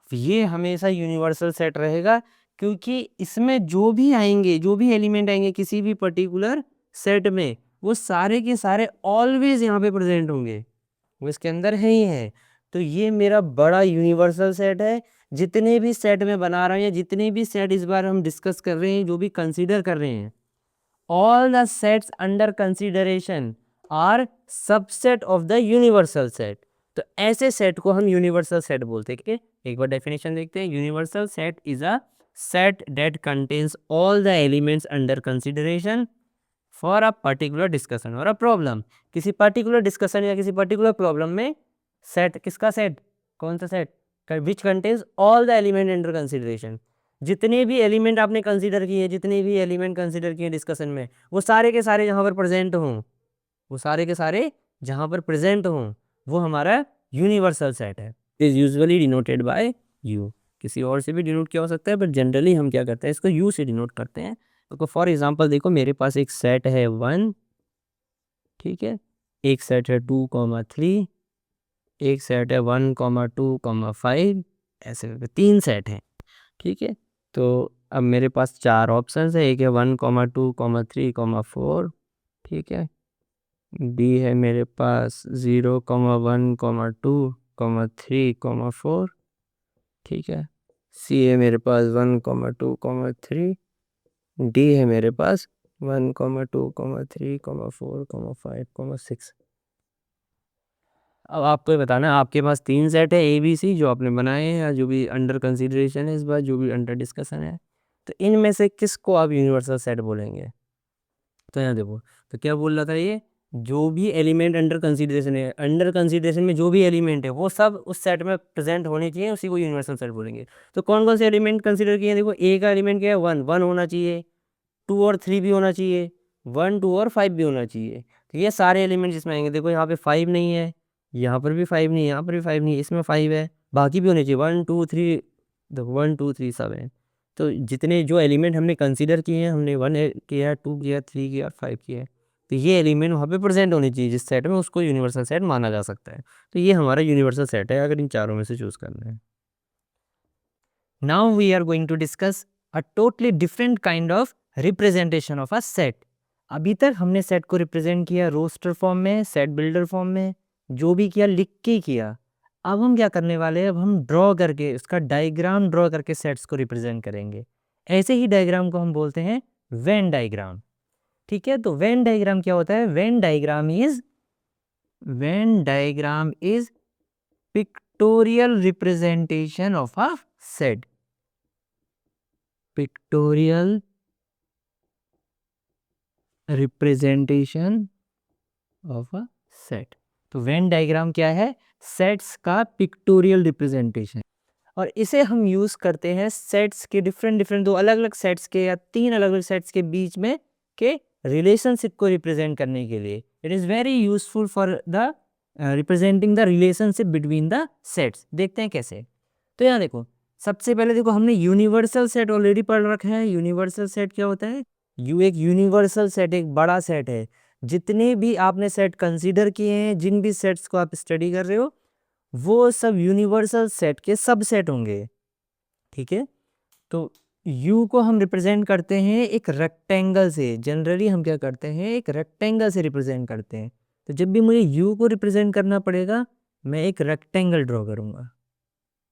ये हमेशा यूनिवर्सल सेट रहेगा, क्योंकि इसमें जो भी आएंगे, जो भी एलिमेंट आएंगे किसी भी पर्टिकुलर सेट में, वो सारे के सारे ऑलवेज यहाँ पे प्रेजेंट होंगे, वो इसके अंदर है ही है। तो ये मेरा बड़ा यूनिवर्सल सेट है। जितने भी सेट में बना रहा हूँ या जितने भी सेट इस बार हम डिस्कस कर रहे हैं, जो भी कंसीडर कर रहे हैं, all the sets under consideration are subset of the universal set। तो ऐसे सेट को हम यूनिवर्सल सेट बोलते हैं, ठीक है। एक बार डेफिनेशन देखते हैं। Universal set is a set that contains all the elements under consideration for a particular discussion और अ प्रॉब्लम। किसी पर्टिकुलर डिस्कशन या किसी पर्टिकुलर प्रॉब्लम में सेट, किसका सेट, कौन सा set, which contains all the element under consideration. जितने भी एलिमेंट आपने कंसीडर किए, जितने भी एलिमेंट कंसीडर किए डिस्कशन में, वो सारे के सारे जहाँ पर प्रेजेंट हों, वो सारे के सारे जहाँ पर प्रेजेंट हों, वो हमारा यूनिवर्सल सेट है। Is usually denoted by you. किसी और से भी डिनोट किया हो सकता है, बट जनरली हम क्या करते हैं, इसको यू से डिनोट करते हैं। तो फॉर एग्जांपल देखो, मेरे पास एक सेट है 1, ठीक है। एक सेट है 2,3, एक सेट है 1,2,5, ऐसे करके 3 सेट हैं, ठीक है। तो अब मेरे पास 4 ऑप्शंस है। एक है 1,2,3,4, ठीक है। बी है मेरे पास 0,1,2,3,4, ठीक है। सी है मेरे पास 1,2,3, डी है मेरे पास 1,2,3,4,5,6। अब आपको ये बताना है, आपके पास 3 सेट है ए बी सी जो आपने बनाए हैं या जो भी अंडर कंसिडरेशन है इस बार, जो भी अंडर डिस्कशन है। तो इनमें से किसको आप यूनिवर्सल सेट बोलेंगे। तो यहाँ देखो, तो क्या बोल रहा था ये, जो भी एलिमेंट अंडर कंसिडरेशन है, अंडर कंसिडरेशन में जो भी एलिमेंट है वो सब उस सेट में प्रेजेंट होने चाहिए, उसी को यूनिवर्सल सेट बोलेंगे। तो कौन कौन से एलिमेंट कंसिडर किए हैं, देखो ए का एलिमेंट क्या है, 1 होना चाहिए, 2 और 3 भी होना चाहिए, 1 2 और 5 भी होना चाहिए। तो ये सारे एलिमेंट जिसमें आएंगे, देखो यहाँ पे 5 नहीं है, यहाँ पर भी 5 नहीं है, यहाँ पर भी 5 नहीं है, इसमें 5 है, बाकी भी होने चाहिए 1 2 3, देखो 1 2 3 सब है। तो जितने जो एलिमेंट हमने कंसीडर किए हैं, हमने 1 किया, 2 किया, 3 किया, 5 किया है, तो ये एलिमेंट वहाँ पे प्रेजेंट होनी चाहिए जिस सेट में, उसको यूनिवर्सल सेट माना जा सकता है। तो ये हमारा यूनिवर्सल सेट है अगर इन चारों में से चूज करना है। Now we are going to discuss a totally different kind of representation of a set. अभी तक हमने सेट को रिप्रेजेंट किया रोस्टर फॉर्म में, सेट बिल्डर फॉर्म में, जो भी किया लिख के ही किया। अब हम क्या करने वाले हैं, अब हम ड्रॉ करके उसका डायग्राम ड्रॉ करके सेट्स को रिप्रेजेंट करेंगे। ऐसे ही डायग्राम को हम बोलते हैं वेन डायग्राम। ठीक है, तो वेन डायग्राम क्या होता है? Venn diagram is pictorial representation of a set. Pictorial representation of a set. तो वेन डायग्राम क्या है? सेट्स का पिक्टोरियल रिप्रेजेंटेशन। और इसे हम यूज करते हैं सेट्स के दो अलग अलग सेट्स के या तीन अलग अलग सेट्स के बीच में के रिलेशनशिप को रिप्रेजेंट करने के लिए। It is very useful for the representing the relationship between the sets. देखते हैं कैसे। तो यहाँ देखो, सबसे पहले देखो हमने यूनिवर्सल सेट ऑलरेडी पढ़ रखा है। यूनिवर्सल सेट क्या होता है? एक यूनिवर्सल सेट एक बड़ा सेट है। जितने भी आपने सेट कंसीडर किए हैं, जिन भी सेट्स को आप स्टडी कर रहे हो, वो सब यूनिवर्सल सेट के सबसेट होंगे। ठीक है, तो U को हम रिप्रेजेंट करते हैं एक रेक्टेंगल से। जनरली हम क्या करते हैं, एक रेक्टेंगल से रिप्रेजेंट करते हैं। तो जब भी मुझे U को रिप्रेजेंट करना पड़ेगा, मैं एक रेक्टेंगल ड्रॉ करूंगा।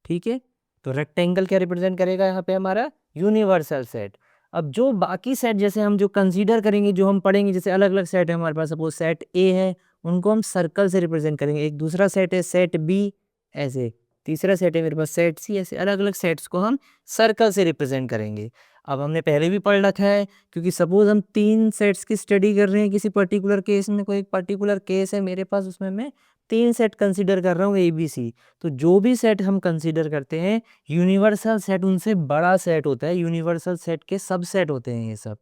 ठीक है, तो रेक्टेंगल क्या रिप्रेजेंट करेगा यहाँ पे? हमारा यूनिवर्सल सेट। अब जो बाकी सेट जैसे हम जो कंसीडर करेंगे, जो हम पढ़ेंगे, जैसे अलग अलग सेट है हमारे पास, सपोज सेट ए है, उनको हम सर्कल से रिप्रेजेंट करेंगे। एक दूसरा सेट है सेट बी, ऐसे तीसरा सेट है मेरे पास सेट सी, ऐसे अलग अलग सेट्स को हम सर्कल से रिप्रेजेंट करेंगे। अब हमने पहले भी पढ़ रखा है, क्योंकि सपोज हम तीन सेट्स की स्टडी कर रहे हैं किसी पर्टिकुलर केस में, कोई एक पर्टिकुलर केस है मेरे पास, उसमें मैं तीन सेट कंसीडर कर रहा हूँ ए बी सी। तो जो भी सेट हम कंसीडर करते हैं, यूनिवर्सल सेट उनसे बड़ा सेट होता है, यूनिवर्सल सेट के सबसेट होते हैं ये सब।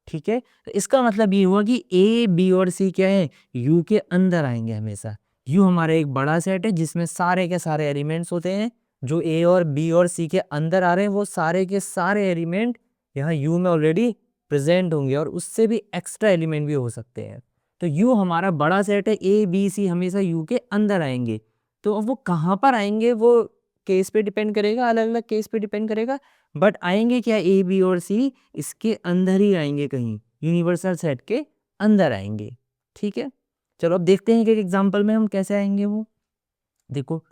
ठीक है, तो इसका मतलब ये हुआ कि ए बी और सी क्या है? यू के अंदर आएंगे हमेशा। यू हमारा एक बड़ा सेट है जिसमें सारे के सारे एलिमेंट्स होते हैं। जो ए और बी और सी के अंदर आ रहे हैं, वो सारे के सारे एलिमेंट यहाँ यू में ऑलरेडी प्रेजेंट होंगे, और उससे भी एक्स्ट्रा एलिमेंट भी हो सकते हैं। तो यू हमारा बड़ा सेट है, ए बी सी हमेशा यू के अंदर आएंगे। तो अब वो कहाँ पर आएंगे, वो केस पे डिपेंड करेगा, अलग अलग केस पे डिपेंड करेगा। बट आएंगे क्या? ए बी और सी इसके अंदर ही आएंगे, कहीं यूनिवर्सल सेट के अंदर आएंगे। ठीक है, चलो अब देखते हैं कि एक एग्जांपल में हम कैसे आएंगे वो। देखो,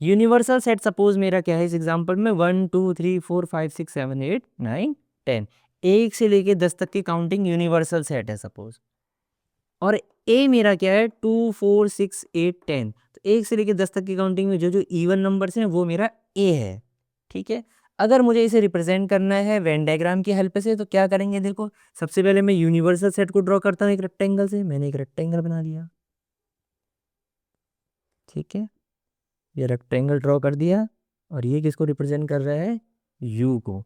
यूनिवर्सल सेट सपोज मेरा क्या है इस एग्जांपल में, 1 2 3 4 5 6 7 8 9 10, एक से लेके 10 तक की काउंटिंग यूनिवर्सल सेट है सपोज। और ए मेरा क्या है? 2 4 6 8 10। तो एक से लेके 10 तक की काउंटिंग में जो जो इवन नंबर्स हैं वो मेरा ए है। ठीक है, अगर मुझे इसे रिप्रेजेंट करना है वेन डायग्राम की हेल्प से, तो क्या करेंगे? देखो, सबसे पहले मैं यूनिवर्सल सेट को ड्रॉ करता हूँ एक रेक्टेंगल से। मैंने एक रेक्टेंगल बना लिया। ठीक है, ये रेक्टेंगल ड्रॉ कर दिया, और ये किसको रिप्रेजेंट कर रहा है? यू को।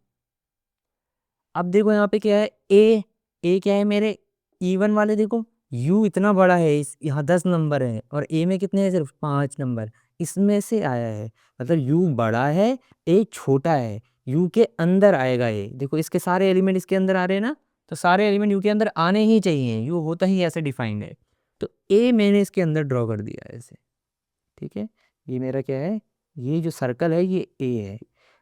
अब देखो यहाँ पे क्या है? ए क्या है मेरे? इवन वाले। देखो, यू इतना बड़ा है, इस यहाँ 10 नंबर है, और ए में कितने हैं? सिर्फ 5 नंबर। इसमें से आया है, मतलब यू बड़ा है, ए छोटा है। यू के अंदर आएगा ये। देखो, इसके सारे एलिमेंट इसके अंदर आ रहे हैं ना, तो सारे एलिमेंट यू के अंदर आने ही चाहिए। यू होता ही ऐसे डिफाइंड है। तो ए मैंने इसके अंदर ड्रॉ कर दिया ऐसे। ठीक है, ये मेरा क्या है? ये जो सर्कल है ये ए है।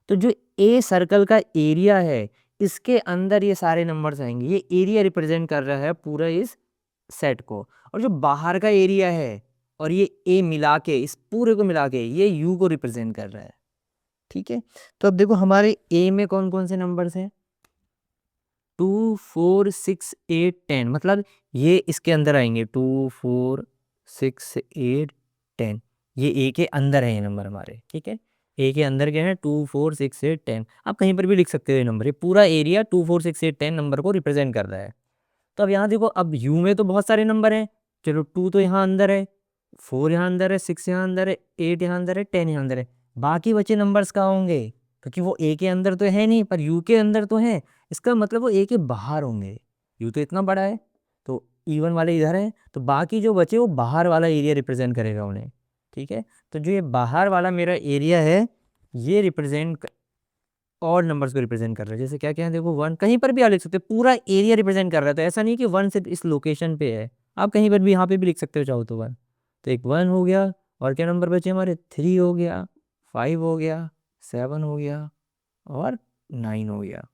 तो जो ए सर्कल का एरिया है, इसके अंदर ये सारे नंबर्स आएंगे। ये एरिया रिप्रेजेंट कर रहा है पूरा इस सेट को। और जो बाहर का एरिया है, और ये ए मिला के, इस पूरे को मिला के, ये यू को रिप्रेजेंट कर रहा है। ठीक है, तो अब देखो हमारे ए में कौन कौन से नंबर्स हैं? 2 4 6 8 10, मतलब ये इसके अंदर आएंगे। 2 4 6 8 10, ये ए के अंदर है ये नंबर हमारे। ठीक है, ए के अंदर क्या है? 2 4 6 8 10। आप कहीं पर भी लिख सकते हो ये नंबर। ये पूरा एरिया 2 4 6 8 10 नंबर को रिप्रेजेंट कर रहा है। तो अब यहाँ देखो, अब यू में तो बहुत सारे नंबर हैं। चलो, 2 तो यहाँ अंदर है, 4 यहाँ अंदर है, 6 यहाँ अंदर है, 8 यहाँ अंदर है, 10 यहाँ अंदर है। बाकी बचे नंबर्स कहाँ होंगे? क्योंकि वो ए के अंदर तो है नहीं, पर यू के अंदर तो है। इसका मतलब वो ए के बाहर होंगे। यू तो इतना बड़ा है, तो इवन वाले इधर है, तो बाकी जो बचे वो बाहर वाला एरिया रिप्रेजेंट करेगा उन्हें। ठीक है, तो जो ये बाहर वाला मेरा एरिया है, ये रिप्रेजेंट और नंबर्स को रिप्रेजेंट कर रहा है। जैसे क्या क्या है? देखो, 1 कहीं पर भी आप लिख सकते हो, पूरा एरिया रिप्रेजेंट कर रहा है। तो ऐसा नहीं कि 1 सिर्फ इस लोकेशन पे है, आप कहीं पर भी यहाँ पे भी लिख सकते हो चाहो तो 1। तो एक 1 हो गया, और क्या नंबर बचे हमारे? 3 हो गया, 5 हो गया, 7 हो गया, और 9 हो गया।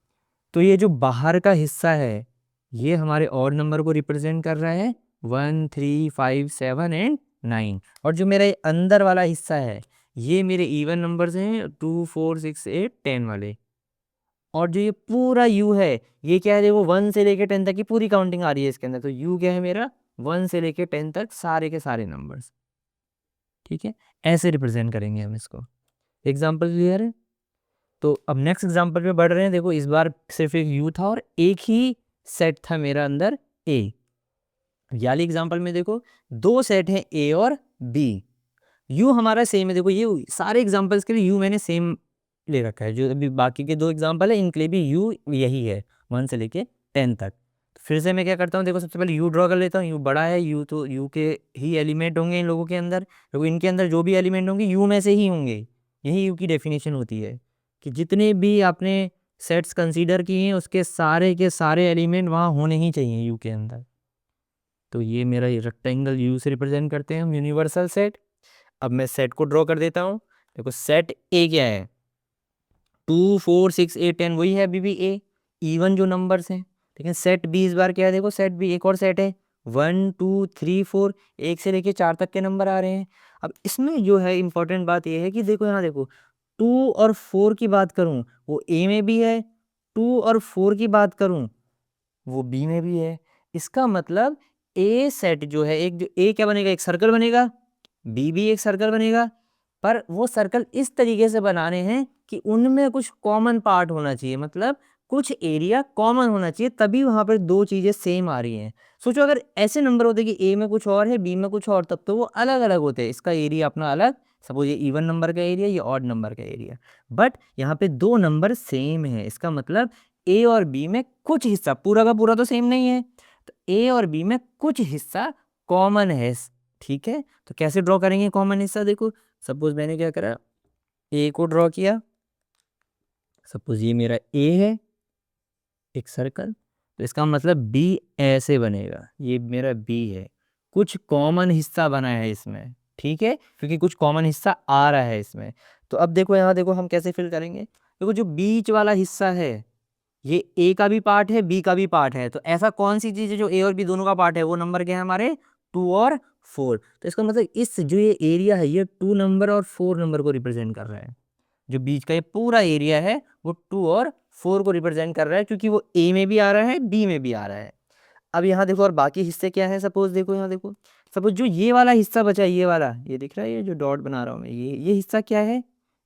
तो ये जो बाहर का हिस्सा है ये हमारे ऑड नंबर को रिप्रेजेंट कर रहा है 1 3 5 7 एंड 9, और जो मेरा अंदर वाला हिस्सा है ये मेरे इवन नंबर्स हैं 2 4 6 8 10 वाले। और जो ये पूरा यू है ये क्या है, देखो 1 से लेके 10 तक की पूरी काउंटिंग आ रही है इसके अंदर, तो यू क्या है मेरा 1 से लेके 10 तक सारे के सारे नंबर्स। ठीक है, ऐसे रिप्रेजेंट करेंगे हम इसको। एग्जाम्पल क्लियर है? तो अब नेक्स्ट एग्जाम्पल पे बढ़ रहे हैं। देखो इस बार सिर्फ एक यू था और एक ही सेट था मेरा अंदर ए। वाली एग्जाम्पल में देखो दो सेट हैं ए और बी, यू हमारा सेम है। देखो ये सारे एग्जाम्पल्स के लिए यू मैंने सेम ले रखा है, जो अभी बाकी के दो एग्जाम्पल है इनके लिए भी यू यही है 1 से लेके 10 तक। तो फिर से मैं क्या करता हूँ, देखो सबसे पहले यू ड्रॉ कर लेता हूँ। यू बड़ा है, यू तो यू के ही एलिमेंट होंगे इन लोगों के अंदर, तो इनके अंदर जो भी एलिमेंट होंगे यू में से ही होंगे। यही यू की डेफिनेशन होती है कि जितने भी आपने सेट्स कंसीडर किए हैं उसके सारे के सारे एलिमेंट वहाँ होने ही चाहिए यू के अंदर। तो ये मेरा रेक्टेंगल यू से रिप्रेजेंट करते हैं हम यूनिवर्सल सेट। अब मैं सेट को ड्रॉ कर देता हूँ। देखो सेट ए क्या है, 2 4 6 8 10 वही है अभी भी ए, इवन जो नंबर्स हैं। लेकिन सेट बी इस बार क्या है, देखो सेट बी एक और सेट है 1 2 3 4, एक से लेके 4 तक के नंबर आ रहे हैं। अब इसमें जो है इंपॉर्टेंट बात ये है कि देखो यहाँ देखो 2 और 4 की बात करूँ वो ए में भी है, 2 और 4 की बात करूँ वो बी में भी है। इसका मतलब ए सेट जो है, एक जो ए क्या बनेगा, एक सर्कल बनेगा, बी भी एक सर्कल बनेगा, पर वो सर्कल इस तरीके से बनाने हैं कि उनमें कुछ कॉमन पार्ट होना चाहिए, मतलब कुछ एरिया कॉमन होना चाहिए, तभी वहां पर दो चीजें सेम आ रही हैं। सोचो अगर ऐसे नंबर होते कि ए में कुछ और है बी में कुछ और, तब तो वो अलग अलग होते, इसका एरिया अपना अलग, सपोज ये इवन नंबर का एरिया ये ऑड नंबर का एरिया, बट यहाँ पे दो नंबर सेम है। इसका मतलब ए और बी में कुछ हिस्सा, पूरा का पूरा तो सेम नहीं है, तो ए और बी में कुछ हिस्सा कॉमन है। ठीक है, तो कैसे ड्रॉ करेंगे कॉमन हिस्सा, देखो सपोज मैंने क्या करा, ए को ड्रॉ किया, सपोज ये मेरा ए है एक सर्कल, तो इसका मतलब बी ऐसे बनेगा, ये मेरा बी है, कुछ कॉमन हिस्सा बना है इसमें। ठीक है, क्योंकि कुछ कॉमन हिस्सा आ रहा है इसमें। तो अब देखो यहाँ देखो हम कैसे फिल करेंगे, देखो जो बीच वाला हिस्सा है ये ए का भी पार्ट है बी का भी पार्ट है, तो ऐसा कौन सी चीज है जो ए और बी दोनों का पार्ट है, वो नंबर क्या है हमारे 2 और 4। तो इसका मतलब इस जो ये एरिया है ये 2 नंबर और 4 नंबर को रिप्रेजेंट कर रहा है। जो बीच का ये पूरा एरिया है वो 2 और 4 को रिप्रेजेंट कर रहा है, क्योंकि वो ए में भी आ रहा है बी में भी आ रहा है। अब यहाँ देखो और बाकी हिस्से क्या है, सपोज देखो यहाँ देखो, सपोज जो ये वाला हिस्सा बचा, ये वाला ये दिख रहा है, ये जो डॉट बना रहा हूँ मैं, ये हिस्सा क्या है,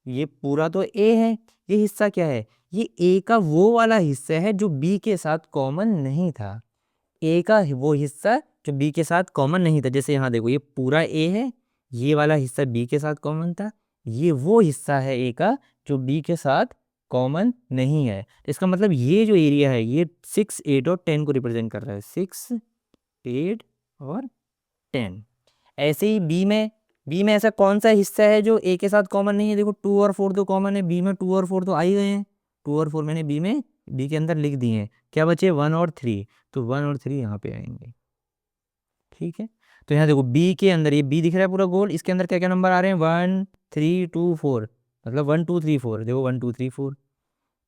ये पूरा तो ए है, ये हिस्सा क्या है, ये ए का वो वाला हिस्सा है जो बी के साथ कॉमन नहीं था। ए का वो हिस्सा जो बी के साथ कॉमन नहीं था, जैसे यहाँ देखो ये पूरा ए है, ये वाला हिस्सा बी के साथ कॉमन था, ये वो हिस्सा है ए का जो बी के साथ कॉमन नहीं है। इसका मतलब ये जो एरिया है ये 6 8 और 10 को रिप्रेजेंट कर रहा है, 6 8 और 10। ऐसे ही बी में ऐसा कौन सा हिस्सा है जो ए के साथ कॉमन नहीं है, देखो 2 और 4 तो कॉमन है बी में, 2 और 4 तो आ ही गए हैं, 2 और 4 मैंने बी के अंदर लिख दिए हैं, क्या बचे 1 और 3, तो 1 और 3 यहाँ पे आएंगे। ठीक है, तो यहाँ देखो बी के अंदर ये बी दिख रहा है पूरा गोल, इसके अंदर क्या क्या नंबर आ रहे हैं 1 3 2 4, मतलब 1 2 3 4, देखो 1 2 3 4।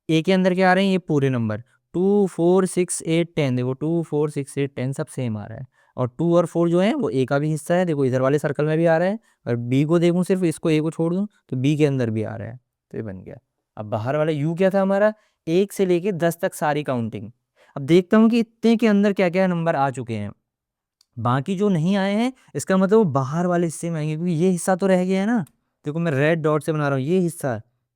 ए के अंदर क्या आ रहे हैं, ये पूरे नंबर 2 4 6 8 10, देखो 2 4 6 8 10 सब सेम आ रहा है। और 2 और 4 जो है वो ए का भी हिस्सा है, देखो इधर वाले सर्कल में भी आ रहा है, और बी को देखूँ सिर्फ इसको ए को छोड़ दूँ तो बी के अंदर भी आ रहा है, तो ये बन गया। अब बाहर वाला यू क्या था हमारा, 1 से लेके 10 तक सारी काउंटिंग। अब देखता हूँ कि इतने के अंदर क्या क्या नंबर आ चुके हैं, बाकी जो नहीं आए हैं इसका मतलब वो बाहर वाले हिस्से में आएंगे, क्योंकि ये हिस्सा तो रह गया है ना, देखो मैं रेड डॉट से बना रहा हूँ, ये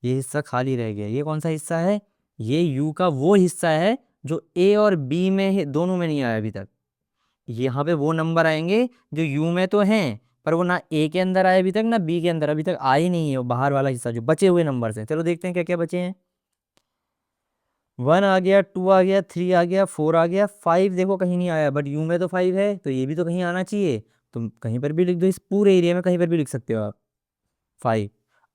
हिस्सा खाली रह गया। ये कौन सा हिस्सा है, ये यू का वो हिस्सा है जो ए और बी में दोनों में नहीं आया अभी तक। यहाँ पे वो नंबर आएंगे जो यू में तो हैं पर वो ना ए के अंदर आए अभी तक ना बी के अंदर अभी तक आए नहीं है, वो बाहर वाला हिस्सा जो बचे हुए नंबर हैं। चलो देखते हैं क्या क्या बचे हैं। 1 आ गया, 2 आ गया, 3 आ गया, 4 आ गया, 5 देखो कहीं नहीं आया, बट यू में तो 5 है तो ये भी तो कहीं आना चाहिए, तुम कहीं पर भी लिख दो, इस पूरे एरिया में कहीं पर भी लिख सकते हो आप 5।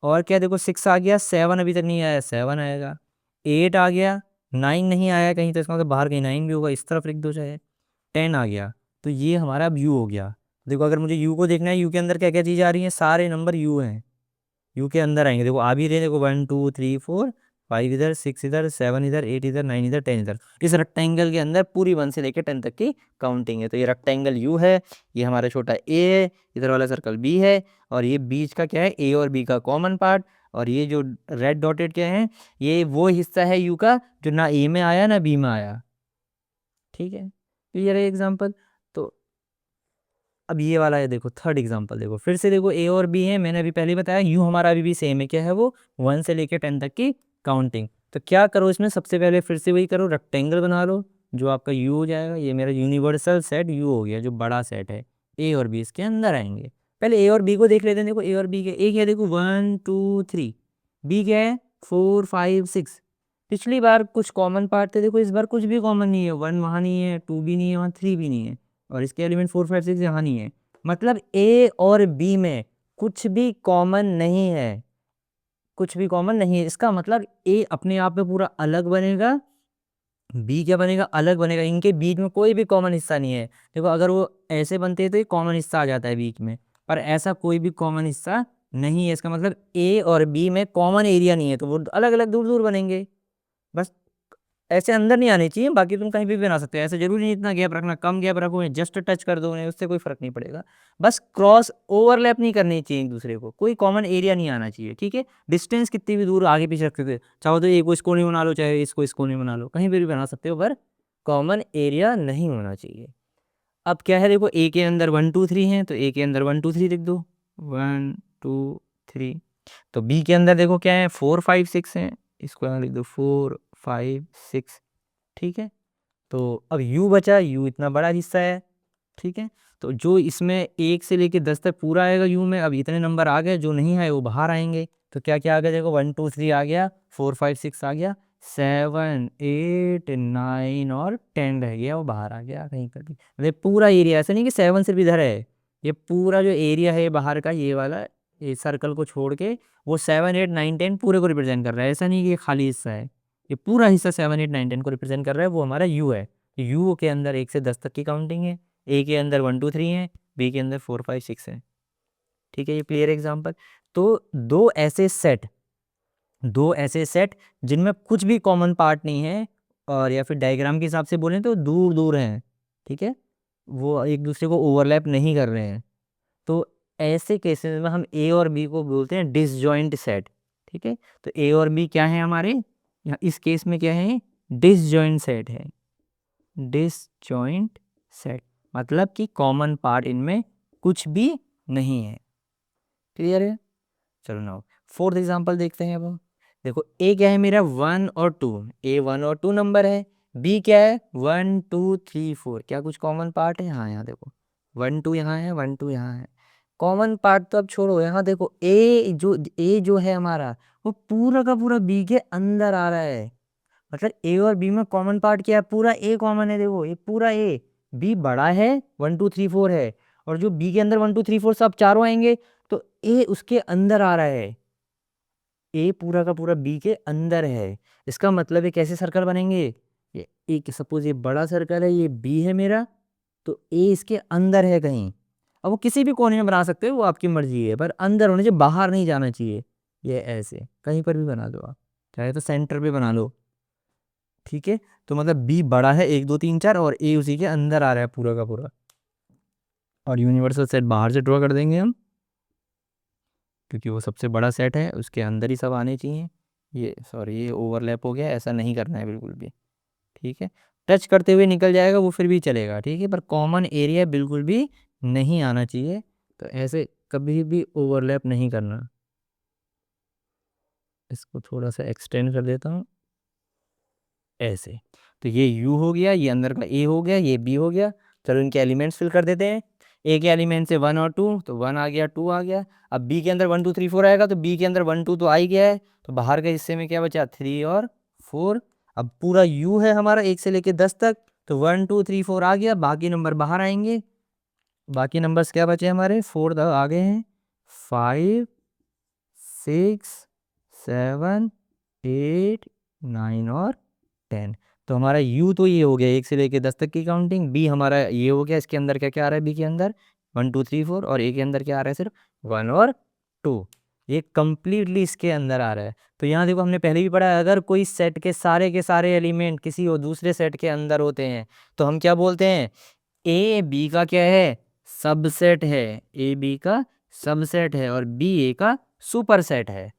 और क्या देखो 6 आ गया, 7 अभी तक नहीं आया, 7 आएगा, 8 आ गया, 9 नहीं आया कहीं, तो इसका मतलब बाहर कहीं 9 भी होगा, इस तरफ लिख दो चाहे। 10 आ गया, तो ये हमारा अब यू हो गया। देखो अगर मुझे यू को देखना है, यू के अंदर क्या क्या चीज़ आ रही है, सारे नंबर यू हैं, यू के अंदर आएंगे, देखो आ भी रहे हैं, देखो 1 2 3 4 5 इधर, 6 इधर, 7 इधर, 8 इधर, 9 इधर, 10 इधर। इस रेक्टेंगल के अंदर पूरी 1 से लेकर 10 तक की काउंटिंग है। तो ये रेक्टेंगल यू है, ये हमारा छोटा ए है, इधर वाला सर्कल बी है, और ये बीच का क्या है, ए और बी का कॉमन पार्ट। और ये जो रेड डॉटेड क्या है, ये वो हिस्सा है यू का जो ना ए में आया ना बी में आया। ठीक है, क्लियर है एग्जाम्पल। तो अब ये वाला है, देखो थर्ड एग्जांपल देखो, फिर से देखो ए और बी है, मैंने अभी पहले बताया यू हमारा अभी भी सेम है, क्या है वो 1 से लेकर 10 तक की काउंटिंग। तो क्या करो इसमें, सबसे पहले फिर से वही करो, रेक्टेंगल बना लो जो आपका यू हो जाएगा। ये मेरा यूनिवर्सल सेट यू हो गया, जो बड़ा सेट है, ए और बी इसके अंदर आएंगे। पहले ए और बी को देख लेते हैं। देखो ए और बी के, ए क्या है देखो 1 2 3, बी क्या है 4 5 6। पिछली बार कुछ कॉमन पार्ट थे, देखो इस बार कुछ भी कॉमन नहीं है, 1 वहाँ नहीं है, 2 भी नहीं है, वहाँ 3 भी नहीं है, और इसके एलिमेंट 4 5 6 यहाँ नहीं है। मतलब ए और बी में कुछ भी कॉमन नहीं है, कुछ भी कॉमन नहीं है। इसका मतलब ए अपने आप में पूरा अलग बनेगा, बी क्या बनेगा, अलग बनेगा। इनके बीच में कोई भी कॉमन हिस्सा नहीं है। देखो अगर वो ऐसे बनते हैं तो ये कॉमन हिस्सा आ जाता है बीच में, पर ऐसा कोई भी कॉमन हिस्सा नहीं है। इसका मतलब ए और बी में कॉमन एरिया नहीं है, तो वो अलग अलग दूर दूर बनेंगे। बस ऐसे अंदर नहीं आने चाहिए, बाकी तुम कहीं भी बना सकते हो। ऐसे जरूरी नहीं इतना गैप रखना, कम गैप रखो, जस्ट टच कर दो उन्हें, उससे कोई फर्क नहीं पड़ेगा। बस क्रॉस ओवरलैप नहीं करनी चाहिए एक दूसरे को, कोई कॉमन एरिया नहीं आना चाहिए। ठीक है, डिस्टेंस कितनी भी दूर आगे पीछे रख सकते हो, चाहो तो एक को इसको नहीं बना लो, चाहे इसको इसको नहीं बना लो, कहीं पर भी बना सकते हो, पर कॉमन एरिया नहीं होना चाहिए। अब क्या है देखो, ए के अंदर 1 2 3 है, तो ए के अंदर 1 2 3 लिख दो, 1 2 3। तो बी के अंदर देखो क्या है, 4 5 6 है, इसको यहाँ लिख दो 4 5 6। ठीक है, तो अब u बचा, u इतना बड़ा हिस्सा है। ठीक है, तो जो इसमें 1 से लेके 10 तक पूरा आएगा u में, अब इतने नंबर आ गए, जो नहीं आए वो बाहर आएंगे। तो क्या क्या आ गया देखो, 1 2 3 आ गया, 4 5 6 आ गया, 7 8 9 और 10 रह गया, वो बाहर आ गया कहीं पर भी। मतलब पूरा एरिया, ऐसा नहीं कि 7 सिर्फ इधर है, ये पूरा जो एरिया है बाहर का, ये वाला, ये सर्कल को छोड़ के वो 7 8 9 10 पूरे को रिप्रेजेंट कर रहा है। ऐसा नहीं कि ये खाली हिस्सा है, ये पूरा हिस्सा 7 8 9 10 को रिप्रेजेंट कर रहा है, वो हमारा यू है। यू के अंदर 1 से 10 तक की काउंटिंग है, ए के अंदर 1 2 3 है, बी के अंदर 4 5 6 है। ठीक है, ये क्लियर एग्जांपल। तो दो ऐसे सेट जिनमें कुछ भी कॉमन पार्ट नहीं है, और या फिर डायग्राम के हिसाब से बोलें तो दूर दूर हैं। ठीक है, वो एक दूसरे को ओवरलैप नहीं कर रहे हैं। तो ऐसे केसेस में हम ए और बी को बोलते हैं डिसजॉइंट सेट। ठीक है, तो ए और बी क्या है हमारे यहाँ, इस केस में क्या है, डिसजॉइंट सेट है। डिसजॉइंट सेट मतलब कि कॉमन पार्ट इनमें कुछ भी नहीं है। क्लियर है, चलो नाउ फोर्थ एग्जांपल देखते हैं। अब हम देखो, ए क्या है मेरा 1 और 2, ए 1 और 2 नंबर है, बी क्या है 1 2 3 4। क्या कुछ कॉमन पार्ट है, हाँ यहाँ देखो 1 2 यहाँ है, 1 2 यहाँ है। कॉमन पार्ट तो अब छोड़ो, यहाँ देखो ए जो है हमारा, वो पूरा का पूरा बी के अंदर आ रहा है। मतलब ए और बी में कॉमन पार्ट क्या है, पूरा ए कॉमन है। देखो ये पूरा ए, बी बड़ा है 1 2 3 4 है, और जो बी के अंदर 1 2 3 4 सब चारों आएंगे, तो ए उसके अंदर आ रहा है। ए पूरा का पूरा बी के अंदर है। इसका मतलब ये कैसे सर्कल बनेंगे, ये एक सपोज ये बड़ा सर्कल है, ये बी है मेरा, तो ए इसके अंदर है कहीं। अब वो किसी भी कोने में बना सकते हो, वो आपकी मर्जी है, पर अंदर होने चाहिए, बाहर नहीं जाना चाहिए। ये ऐसे कहीं पर भी बना दो आप, चाहे तो सेंटर पे बना लो। ठीक है, तो मतलब बी बड़ा है 1 2 3 4, और ए उसी के अंदर आ रहा है पूरा का पूरा। और यूनिवर्सल सेट बाहर से ड्रॉ कर देंगे हम, क्योंकि वो सबसे बड़ा सेट है, उसके अंदर ही सब आने चाहिए। ये सॉरी, ये ओवरलैप हो गया, ऐसा नहीं करना है बिल्कुल भी। ठीक है, टच करते हुए निकल जाएगा वो फिर भी चलेगा। ठीक है, पर कॉमन एरिया बिल्कुल भी नहीं आना चाहिए। तो ऐसे कभी भी ओवरलैप नहीं करना। इसको थोड़ा सा एक्सटेंड कर देता हूँ ऐसे। तो ये u हो गया, ये अंदर का a हो गया, ये b हो गया। चलो इनके एलिमेंट्स फिल कर देते हैं। a के एलिमेंट से 1 और 2, तो 1 आ गया, 2 आ गया। अब b के अंदर 1 2 3 4 आएगा, तो b के अंदर 1 2 तो आ ही गया है, तो बाहर के हिस्से में क्या बचा 3 और 4। अब पूरा u है हमारा 1 से लेके 10 तक, तो 1 2 3 4 आ गया, बाकी नंबर बाहर आएंगे। बाकी नंबर्स क्या बचे हमारे, 4 आ गए हैं, 5 6 7 8 9 और 10। तो हमारा u तो ये हो गया 1 से लेके 10 तक की काउंटिंग, b हमारा ये हो गया, इसके अंदर क्या क्या आ रहा है b के अंदर 1 2 3 4, और a के अंदर क्या आ रहा है सिर्फ 1 और 2। ये कंप्लीटली इसके अंदर आ रहा है। तो यहाँ देखो हमने पहले भी पढ़ा है, अगर कोई सेट के सारे एलिमेंट किसी और दूसरे सेट के अंदर होते हैं तो हम क्या बोलते हैं, ए बी का क्या है, सबसेट है, ए बी का सबसेट है और बी ए का सुपरसेट है।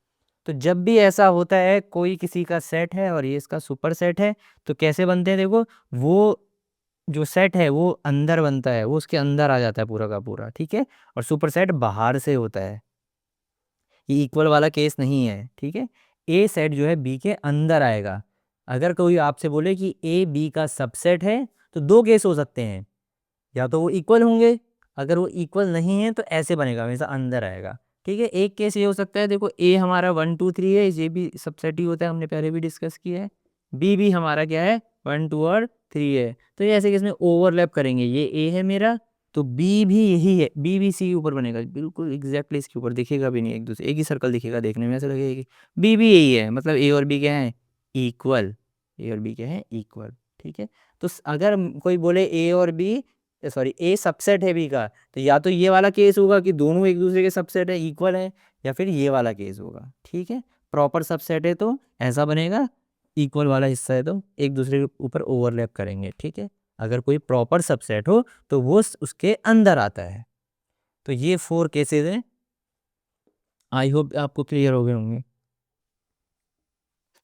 तो जब भी ऐसा होता है कोई किसी का सेट है और ये इसका सुपरसेट है, तो कैसे बनते हैं देखो, वो जो सेट है वो अंदर बनता है, वो उसके अंदर आ जाता है पूरा का पूरा, ठीक है, और सुपरसेट बाहर से होता है। ये इक्वल वाला केस नहीं है, ठीक है। ए सेट जो है बी के अंदर आएगा। अगर कोई आपसे बोले कि ए बी का सबसेट है, तो दो केस हो सकते हैं, या तो वो इक्वल होंगे, अगर वो इक्वल नहीं है तो ऐसे बनेगा, हमेशा अंदर आएगा, ठीक है। एक केस ये हो सकता है, देखो ए हमारा 1 2 3 है, ये भी सबसेट ही होता है, हमने पहले भी डिस्कस किया है। बी भी हमारा क्या है, 1 2 और 3 है, तो ये ऐसे केस में ओवरलैप करेंगे, ये ए है मेरा, तो बी भी यही है, बी भी सी के ऊपर बनेगा, बिल्कुल एग्जैक्टली इसके ऊपर दिखेगा भी नहीं, एक दूसरे एक ही सर्कल दिखेगा, देखने में ऐसा लगेगा कि बी भी यही है, मतलब ए और बी क्या है, इक्वल, ए और बी क्या है, इक्वल, ठीक है। तो अगर कोई बोले ए और बी, सॉरी ए सबसेट है बी का, तो या तो ये वाला केस होगा कि दोनों एक दूसरे के सबसेट है, इक्वल है, या फिर ये वाला केस होगा, ठीक है। प्रॉपर सबसेट है तो ऐसा बनेगा, इक्वल वाला हिस्सा है तो एक दूसरे के ऊपर ओवरलैप करेंगे, ठीक है। अगर कोई प्रॉपर सबसेट हो तो वो उसके अंदर आता है। तो ये 4 केसेस हैं, आई होप आपको क्लियर हो गए होंगे।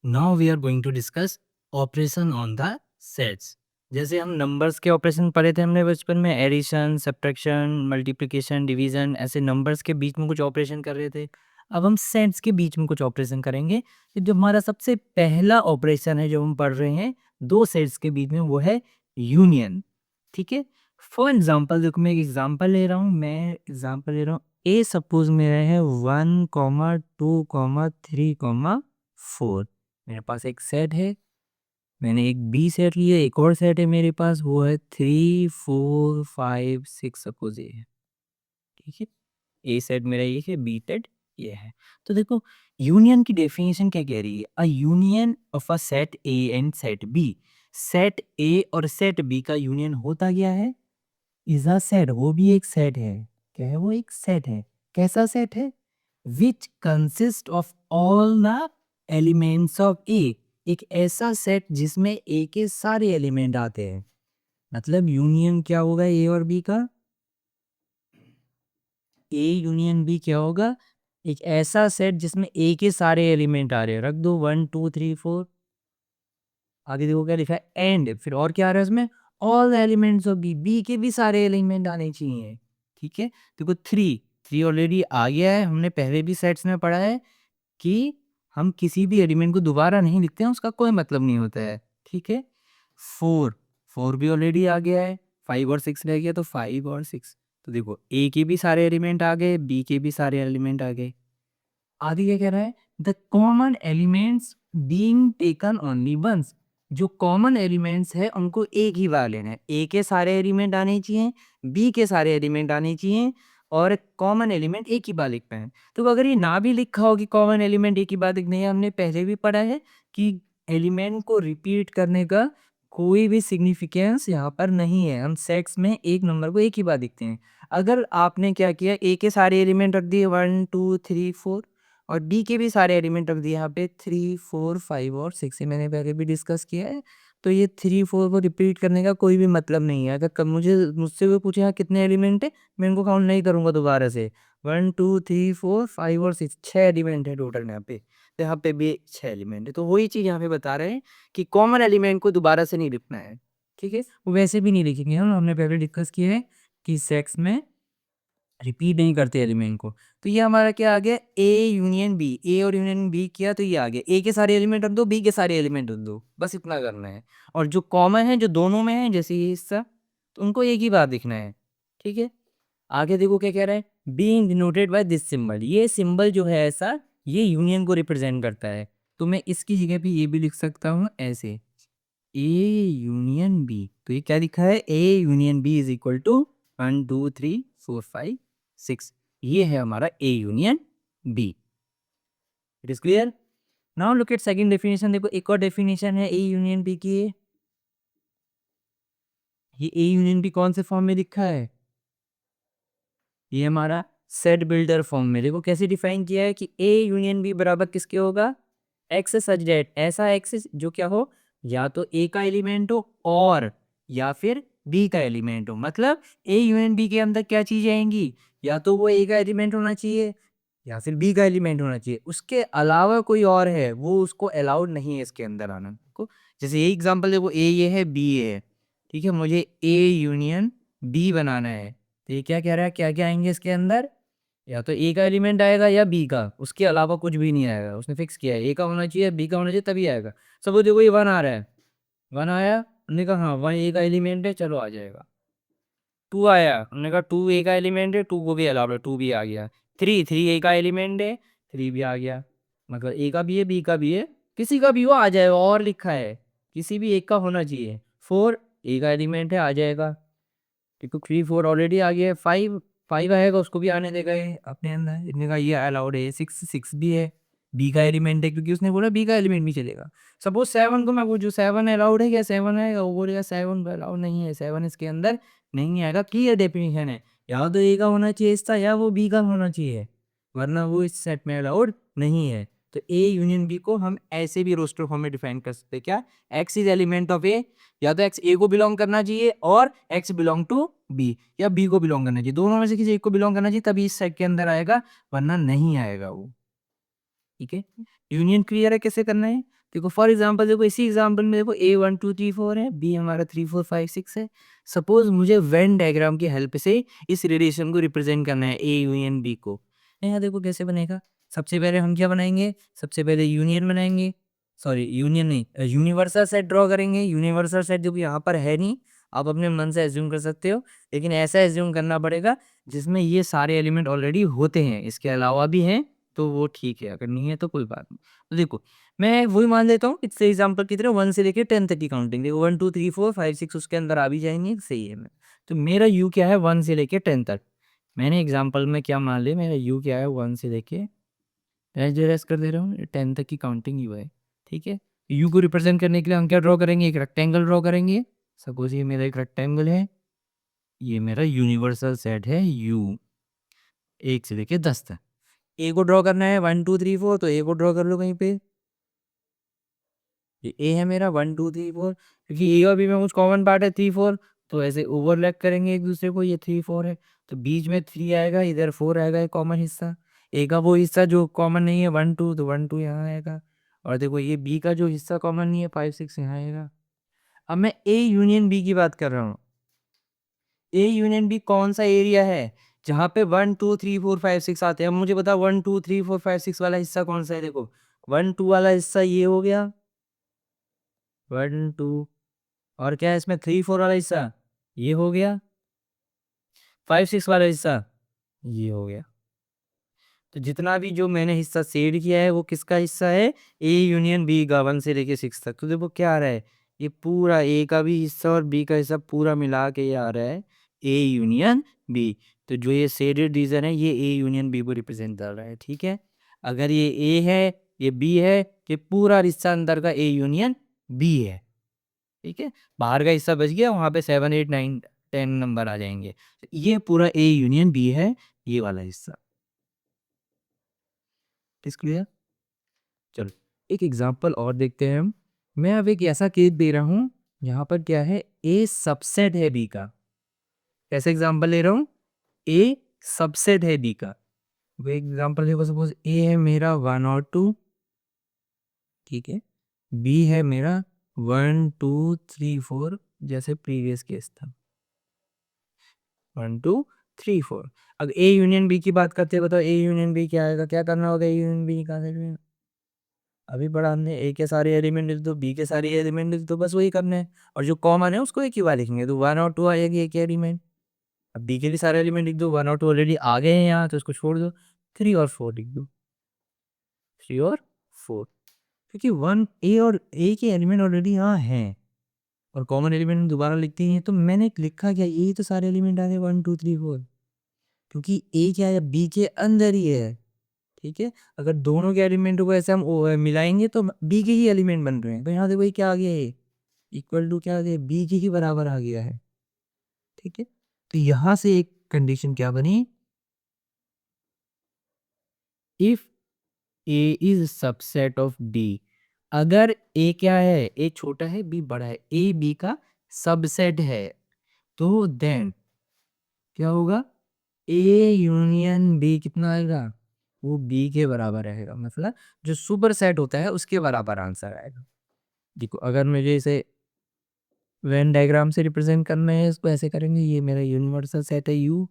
Now we are going to discuss operation on the sets. जैसे हम नंबर्स के ऑपरेशन पढ़े थे हमने बचपन में, एडिशन, सब्ट्रैक्शन, मल्टीप्लिकेशन, डिवीजन, ऐसे नंबर्स के बीच में कुछ ऑपरेशन कर रहे थे। अब हम सेट्स के बीच में कुछ ऑपरेशन करेंगे। तो जो हमारा सबसे पहला ऑपरेशन है जो हम पढ़ रहे हैं दो सेट्स के बीच में, वो है यूनियन, ठीक है। फॉर एग्जाम्पल देखो, मैं एक एग्जाम्पल ले रहा हूँ, ए सपोज मेरा है 1 2 3 4। मेरे पास एक सेट है, मैंने एक बी सेट लिया, एक और सेट है मेरे पास, वो है 3 4 5 6 सपोज ये है, ठीक है। ए सेट मेरा ये है, बी सेट ये है। तो देखो यूनियन की डेफिनेशन क्या कह रही है, a union of a set A and set B. Set A और सेट बी का यूनियन होता क्या है, इज अ सेट, वो भी एक सेट है, क्या है वो, एक सेट है। कैसा सेट है, which consist of all the elements of A, एक ऐसा सेट जिसमें ए के सारे एलिमेंट आते हैं। मतलब यूनियन क्या होगा ए और बी का, ए यूनियन बी क्या होगा, एक ऐसा सेट जिसमें ए के सारे एलिमेंट आ रहे हैं, रख दो 1 2 3 4, आगे देखो क्या लिखा है, एंड फिर और क्या आ रहा है इसमें, all elements of B, B के भी सारे एलिमेंट आने चाहिए, ठीक है। देखो थ्री ऑलरेडी आ गया है, हमने पहले भी सेट्स में पढ़ा है कि हम किसी भी एलिमेंट को दोबारा नहीं लिखते हैं, उसका कोई मतलब नहीं होता है, ठीक है। फोर भी ऑलरेडी आ गया है, 5 और 6 रह गया, तो 5 और 6, तो देखो ए के भी सारे एलिमेंट आ गए, बी के भी सारे एलिमेंट आ गए। आगे क्या कह रहा है, the common elements being taken only once, जो कॉमन एलिमेंट्स है उनको एक ही बार लेना है, ए के सारे एलिमेंट आने चाहिए, बी के सारे एलिमेंट आने चाहिए, और कॉमन एलिमेंट एक ही बार लिखना है। तो अगर ये ना भी लिखा हो कि कॉमन एलिमेंट एक ही बार लिखने है, हमने पहले भी पढ़ा है कि एलिमेंट को रिपीट करने का कोई भी सिग्निफिकेंस यहाँ पर नहीं है, हम सेट्स में एक नंबर को एक ही बार लिखते हैं। अगर आपने क्या किया, ए के सारे एलिमेंट रख दिए 1 2 3 4, और डी के भी सारे एलिमेंट रख दिए यहाँ पे 3 4 5 और 6 से, मैंने पहले भी डिस्कस किया है। तो ये 3 4 को रिपीट करने का कोई भी मतलब नहीं है। अगर कब मुझसे कोई पूछे यहाँ कितने एलिमेंट है, मैं इनको काउंट नहीं करूंगा दोबारा से, 1 2 3 4 5 और 6, 6 एलिमेंट है टोटल यहाँ पे, तो यहाँ पे भी 6 एलिमेंट है। तो वही चीज़ यहाँ पे बता रहे हैं कि कॉमन एलिमेंट को दोबारा से नहीं लिखना है, ठीक है। वो वैसे भी नहीं लिखेंगे, हम हमने पहले डिस्कस किया है कि सेक्स में रिपीट नहीं करते एलिमेंट को। तो ये हमारा क्या आ गया, ए यूनियन बी, ए और यूनियन बी किया तो ये आ गया, ए के सारे एलिमेंट रख दो, बी के सारे एलिमेंट रख दो, बस इतना करना है। और जो कॉमन है जो दोनों में है, जैसे ये हिस्सा, तो उनको एक ही बार दिखना है, ठीक है। आगे देखो क्या कह रहा है, being denoted by this symbol, ये सिंबल जो है ऐसा, ये यूनियन को रिप्रेजेंट करता है। तो मैं इसकी जगह पे ये भी लिख सकता हूँ ऐसे, ए यूनियन बी, तो ये क्या लिखा है, A union B is equal to 1 2 3 4 5 6, ये है हमारा A union B. It is clear. Now look at second definition, देखो एक और डेफिनेशन है ए यूनियन बी की, ये ए यूनियन बी कौन से फॉर्म में लिखा है, ये हमारा सेट बिल्डर फॉर्म में। देखो कैसे डिफाइन किया है कि ए यूनियन बी बराबर किसके होगा, एक्स सच डेट, ऐसा एक्स जो क्या हो, या तो ए का एलिमेंट हो और या फिर बी का एलिमेंट हो। मतलब ए यूनियन बी के अंदर क्या चीजें आएंगी, या तो वो ए का एलिमेंट होना चाहिए या फिर बी का एलिमेंट होना चाहिए, उसके अलावा कोई और है वो उसको अलाउड नहीं है इसके अंदर आना को। जैसे ये एग्जांपल देखो, ए ये है बी ये है, ठीक है, मुझे ए यूनियन बी बनाना है, तो ये क्या कह रहा है, क्या क्या आएंगे इसके अंदर, या तो ए का एलिमेंट आएगा या बी का, उसके अलावा कुछ भी नहीं आएगा। उसने फिक्स किया है ए का होना चाहिए, बी का होना चाहिए, तभी आएगा। सपोज देखो ये वन आ रहा है, वन आया, हमने कहा हाँ वन ए का एलिमेंट है, चलो आ जाएगा। टू आया, हमने कहा टू ए का एलिमेंट है, टू को भी अलाउड है, टू भी आ गया। थ्री, थ्री ए का एलिमेंट है, थ्री भी आ गया। मतलब ए का भी है, बी का भी है, किसी का भी वो आ जाएगा, और लिखा है किसी भी एक का होना चाहिए। फोर ए का एलिमेंट है, आ जाएगा, क्योंकि थ्री फोर ऑलरेडी आ गया है। फाइव, फाइव आएगा, उसको भी आने देगा ये अपने अंदर, इतने का ये अलाउड है। सिक्स, सिक्स भी है, बी का एलिमेंट है, क्योंकि उसने बोला बी का एलिमेंट भी चलेगा। सपोज सेवन को मैं पूछूं सेवन अलाउड है क्या, सेवन आएगा, वो बोलेगा सेवन अलाउड नहीं है, सेवन इसके अंदर नहीं आएगा। क्लियर डेफिनेशन है, या तो ए का होना चाहिए इसका या वो बी का होना चाहिए, वरना वो इस सेट में अलाउड नहीं है। तो ए यूनियन बी को हम ऐसे भी रोस्टर फॉर्म में डिफाइन कर सकते हैं, क्या, एक्स इज एलिमेंट ऑफ ए, या तो एक्स ए को बिलोंग करना चाहिए और एक्स बिलोंग टू बी, या बी को बिलोंग करना चाहिए, दोनों में से किसी एक को बिलोंग करना चाहिए, तभी इस सेट के अंदर आएगा, वरना नहीं आएगा वो। ठीक है, यूनियन क्लियर है कैसे करना है। देखो फॉर एग्जांपल, देखो इसी एग्जांपल में देखो ए वन टू थ्री फोर है, बी हमारा थ्री फोर फाइव सिक्स है। सपोज मुझे वेन डायग्राम की हेल्प से इस रिलेशन को रिप्रेजेंट करना है, ए यूनियन बी को। यहाँ देखो कैसे बनेगा, सबसे पहले हम क्या बनाएंगे, सबसे पहले यूनियन बनाएंगे, सॉरी यूनियन नहीं, यूनिवर्सल सेट ड्रॉ करेंगे। यूनिवर्सल सेट जो कि यहाँ पर है नहीं, आप अपने मन से एज्यूम कर सकते हो, लेकिन ऐसा एज्यूम करना पड़ेगा जिसमें ये सारे एलिमेंट ऑलरेडी होते हैं, इसके अलावा भी हैं तो वो ठीक है, अगर नहीं है तो कोई बात नहीं। तो देखो मैं वही मान लेता हूँ, इससे एग्जांपल की तरह वन से लेके 10 तक की काउंटिंग, देखो one two three four five six उसके अंदर आ भी जाएंगे, सही है। मैं तो मेरा यू क्या है, वन से लेके 10 तक। मैंने एग्जांपल में क्या मान लिया, मेरा यू क्या है, वन से लेके रेस्ट कर दे रहा हूँ, 10 तक की काउंटिंग यू है। ठीक है, यू को रिप्रेजेंट करने के लिए हम क्या ड्रॉ करेंगे, एक रेक्टेंगल ड्रॉ करेंगे। सपोज ये मेरा एक रेक्टेंगल है, ये मेरा यूनिवर्सल सेट है यू, एक से लेके 10 तक। ए को ड्रॉ करना है, वन टू थ्री फोर, तो ए को ड्रॉ कर लो कहीं पे, ये ए है मेरा, वन टू थ्री फोर, क्योंकि ए और बी में कुछ कॉमन पार्ट है थ्री फोर, तो ऐसे ओवरलैप करेंगे एक दूसरे को, ये थ्री फोर है तो बीच में थ्री आएगा, इधर फोर आएगा, एक कॉमन हिस्सा। ए का वो हिस्सा जो कॉमन नहीं है वन टू, तो वन टू यहाँ आएगा, और देखो ये बी का जो हिस्सा कॉमन नहीं है फाइव सिक्स यहाँ आएगा। अब मैं ए यूनियन बी की बात कर रहा हूँ, ए यूनियन बी कौन सा एरिया है जहाँ पे one two three four five six आते हैं। अब मुझे बता one two three four five six वाला हिस्सा कौन सा है, देखो वन टू वाला हिस्सा ये हो गया, वन टू, और क्या है इसमें थ्री फोर वाला हिस्सा ये हो गया, फाइव सिक्स वाला हिस्सा ये हो गया। तो जितना भी जो मैंने हिस्सा शेड किया है वो किसका हिस्सा है, ए यूनियन बी का, वन से लेके सिक्स तक। तो देखो क्या आ रहा है, ये पूरा ए का भी हिस्सा और बी का हिस्सा पूरा मिला के ये आ रहा है ए यूनियन बी। तो जो ये शेडेड रीजन है ये ए यूनियन बी को रिप्रेजेंट कर रहा है। ठीक है, अगर ये ए है ये बी है, ये पूरा हिस्सा अंदर का ए यूनियन बी है। ठीक है, बाहर का हिस्सा बच गया, वहां पे सेवन एट नाइन 10 नंबर आ जाएंगे। ये पूरा ए यूनियन बी है, ये वाला हिस्सा। इस क्लियर, चलो एक एग्जांपल और देखते हैं हम। मैं अब एक ऐसा केस दे रहा हूं यहाँ पर क्या है, ए सबसेट है बी का। कैसे एग्जांपल ले रहा हूँ, ए सबसेट है बी का। वो एग्जांपल देखो, सपोज ए है मेरा वन और टू, ठीक है, बी है मेरा वन टू थ्री फोर, जैसे प्रीवियस केस था वन टू थ्री फोर। अगर ए यूनियन बी की बात करते हैं, बताओ ए यूनियन बी क्या आएगा, क्या करना होगा, ए यूनियन बी का अभी पढ़ा हमने, ए के सारे एलिमेंट लिख दो, बी के सारे एलिमेंट लिख दो, बस वही करना है, और जो कॉमन है उसको एक ही बार लिखेंगे, तो वन और टू आएगी एक एलिमेंट। अब बी के लिए सारे एलिमेंट लिख दो, वन और टू ऑलरेडी आ गए हैं यहाँ, तो उसको छोड़ दो, थ्री और फोर लिख दो, थ्री और फोर, क्योंकि वन ए और ए के एलिमेंट ऑलरेडी यहाँ हैं और कॉमन एलिमेंट दोबारा लिखते हैं, तो मैंने लिखा क्या, ये तो सारे एलिमेंट आ गए वन टू थ्री फोर, क्योंकि ए क्या है बी के अंदर ही है। ठीक है, अगर दोनों के एलिमेंट को ऐसे हम मिलाएंगे तो बी के ही एलिमेंट बन रहे हैं, तो यहाँ देखो ये क्या आ गया है, इक्वल टू क्या आ गया, बी के ही बराबर आ गया है। ठीक है, तो यहाँ से एक कंडीशन क्या बनी, if A is subset of B, अगर ए क्या है, ए छोटा है बी बड़ा है, ए बी का सबसेट है, तो देन क्या होगा, ए यूनियन बी कितना आएगा, वो बी के बराबर रहेगा, मतलब जो सुपर सेट होता है उसके बराबर आंसर आएगा। देखो अगर मुझे इसे वेन डायग्राम से रिप्रेजेंट करना है, इसको ऐसे करेंगे, ये मेरा यूनिवर्सल सेट है यू,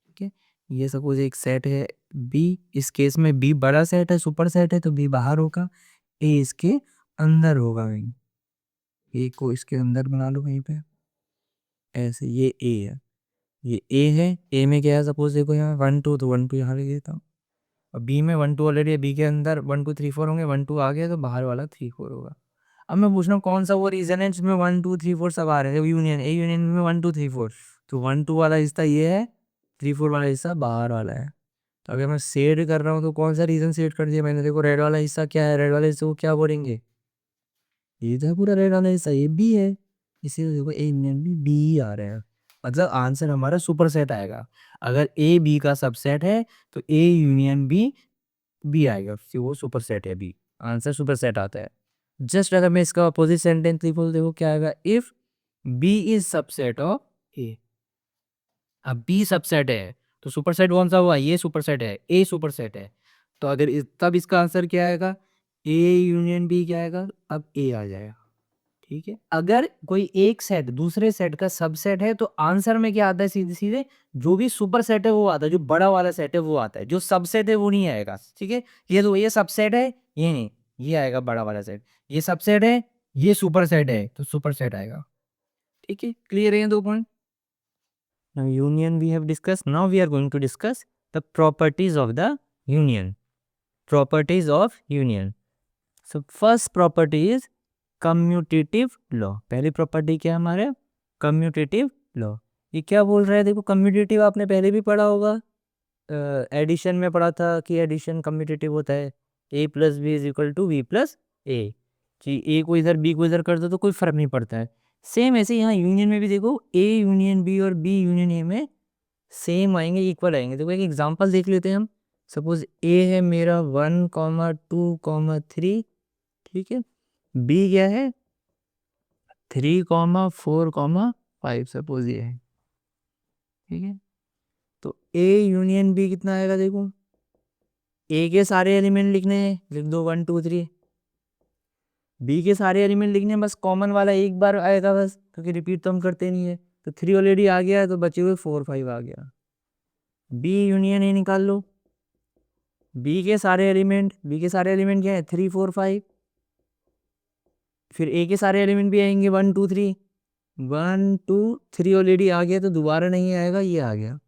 ठीक है, ये सपोज एक सेट है बी, इस केस में बी बड़ा सेट है, सुपर सेट है, तो बी बाहर होगा, ए इसके अंदर होगा कहीं, ए को इसके अंदर बना लो कहीं पे, ऐसे ये ए है, ये ए है, ए में क्या है, सपोज देखो यहाँ 1 2, तो 1 2 यहाँ लिख देता हूँ, और बी में 1 2 ऑलरेडी है, बी के अंदर 1 2 3 4 होंगे, 1 2 आ गया तो बाहर वाला 3 4 होगा। अब मैं पूछ रहा हूँ कौन सा वो रीजन है जिसमें 1 2 3 4 सब आ रहे हैं, यूनियन, ए यूनियन में 1 2 3 4, तो 1 2 वाला हिस्सा ये है, 3 4 वाला हिस्सा बाहर वाला है। तो अगर मैं शेड कर रहा हूँ तो कौन सा रीजन शेड कर दिया मैंने, देखो रेड वाला हिस्सा क्या है, रेड वाले हिस्से को क्या बोलेंगे, ये तो है पूरा रेड वाला हिस्सा, ये बी है, इसीलिए देखो ए यूनियन बी बी आ रहे हैं, मतलब आंसर हमारा सुपर सेट आएगा। अगर ए बी का सबसेट है तो ए यूनियन बी बी आएगा, फिर वो सुपर सेट है बी, आंसर सुपर सेट आता है। जस्ट अगर मैं इसका अपोजिट सेंटेंस लिखूं, देखो क्या आएगा, if B is subset of A, अब बी सबसेट है तो सुपर सेट कौन सा हुआ, ये सुपर सेट है, ए सुपर सेट है, तो अगर तब इसका आंसर क्या आएगा, ए यूनियन बी क्या आएगा, अब ए आ जाएगा, ठीक है। अगर कोई एक सेट दूसरे सेट का सबसेट है तो आंसर में क्या आता है, सीधे सीधे जो भी सुपर सेट है वो आता है, जो बड़ा वाला सेट है वो आता है, जो सबसेट है वो नहीं आएगा, ठीक है। ये तो ये सबसेट है, ये नहीं, ये आएगा बड़ा वाला सेट, ये सबसेट है, ये सुपर सेट है, तो सुपर सेट आएगा, ठीक है। क्लियर है ये दो point. Now union we have discussed, now we are going to discuss the properties of the union. Properties of union. So first property is commutative law. पहली property क्या है हमारे, कम्यूटेटिव लॉ। ये क्या बोल रहा है, देखो कम्यूटेटिव आपने पहले भी पढ़ा होगा, एडिशन में पढ़ा था कि एडिशन कम्यूटेटिव होता है, A plus B is equal to B plus A, कि ए को इधर बी को इधर कर दो तो कोई फर्क नहीं पड़ता है। सेम ऐसे यहाँ यूनियन में भी देखो, ए यूनियन बी और बी यूनियन ए में सेम आएंगे, इक्वल आएंगे। देखो एक एग्जांपल देख लेते हैं हम, सपोज ए है मेरा 1,2,3, ठीक है, बी क्या है 3,4,5, सपोज ये है, ठीक है। तो ए यूनियन बी कितना आएगा, देखो ए के सारे एलिमेंट लिखने हैं, लिख दो 1 2 3, बी के सारे एलिमेंट लिखने हैं, बस कॉमन वाला एक बार आएगा बस, क्योंकि रिपीट तो हम करते नहीं है, तो 3 ऑलरेडी आ गया है तो बचे हुए 4 5 आ गया। बी यूनियन ए निकाल लो, बी के सारे एलिमेंट, बी के सारे एलिमेंट क्या है 3 4 5, फिर ए के सारे एलिमेंट भी आएंगे 1 2 3, 1 2 3 ऑलरेडी आ गया तो दोबारा नहीं आएगा, ये आ गया।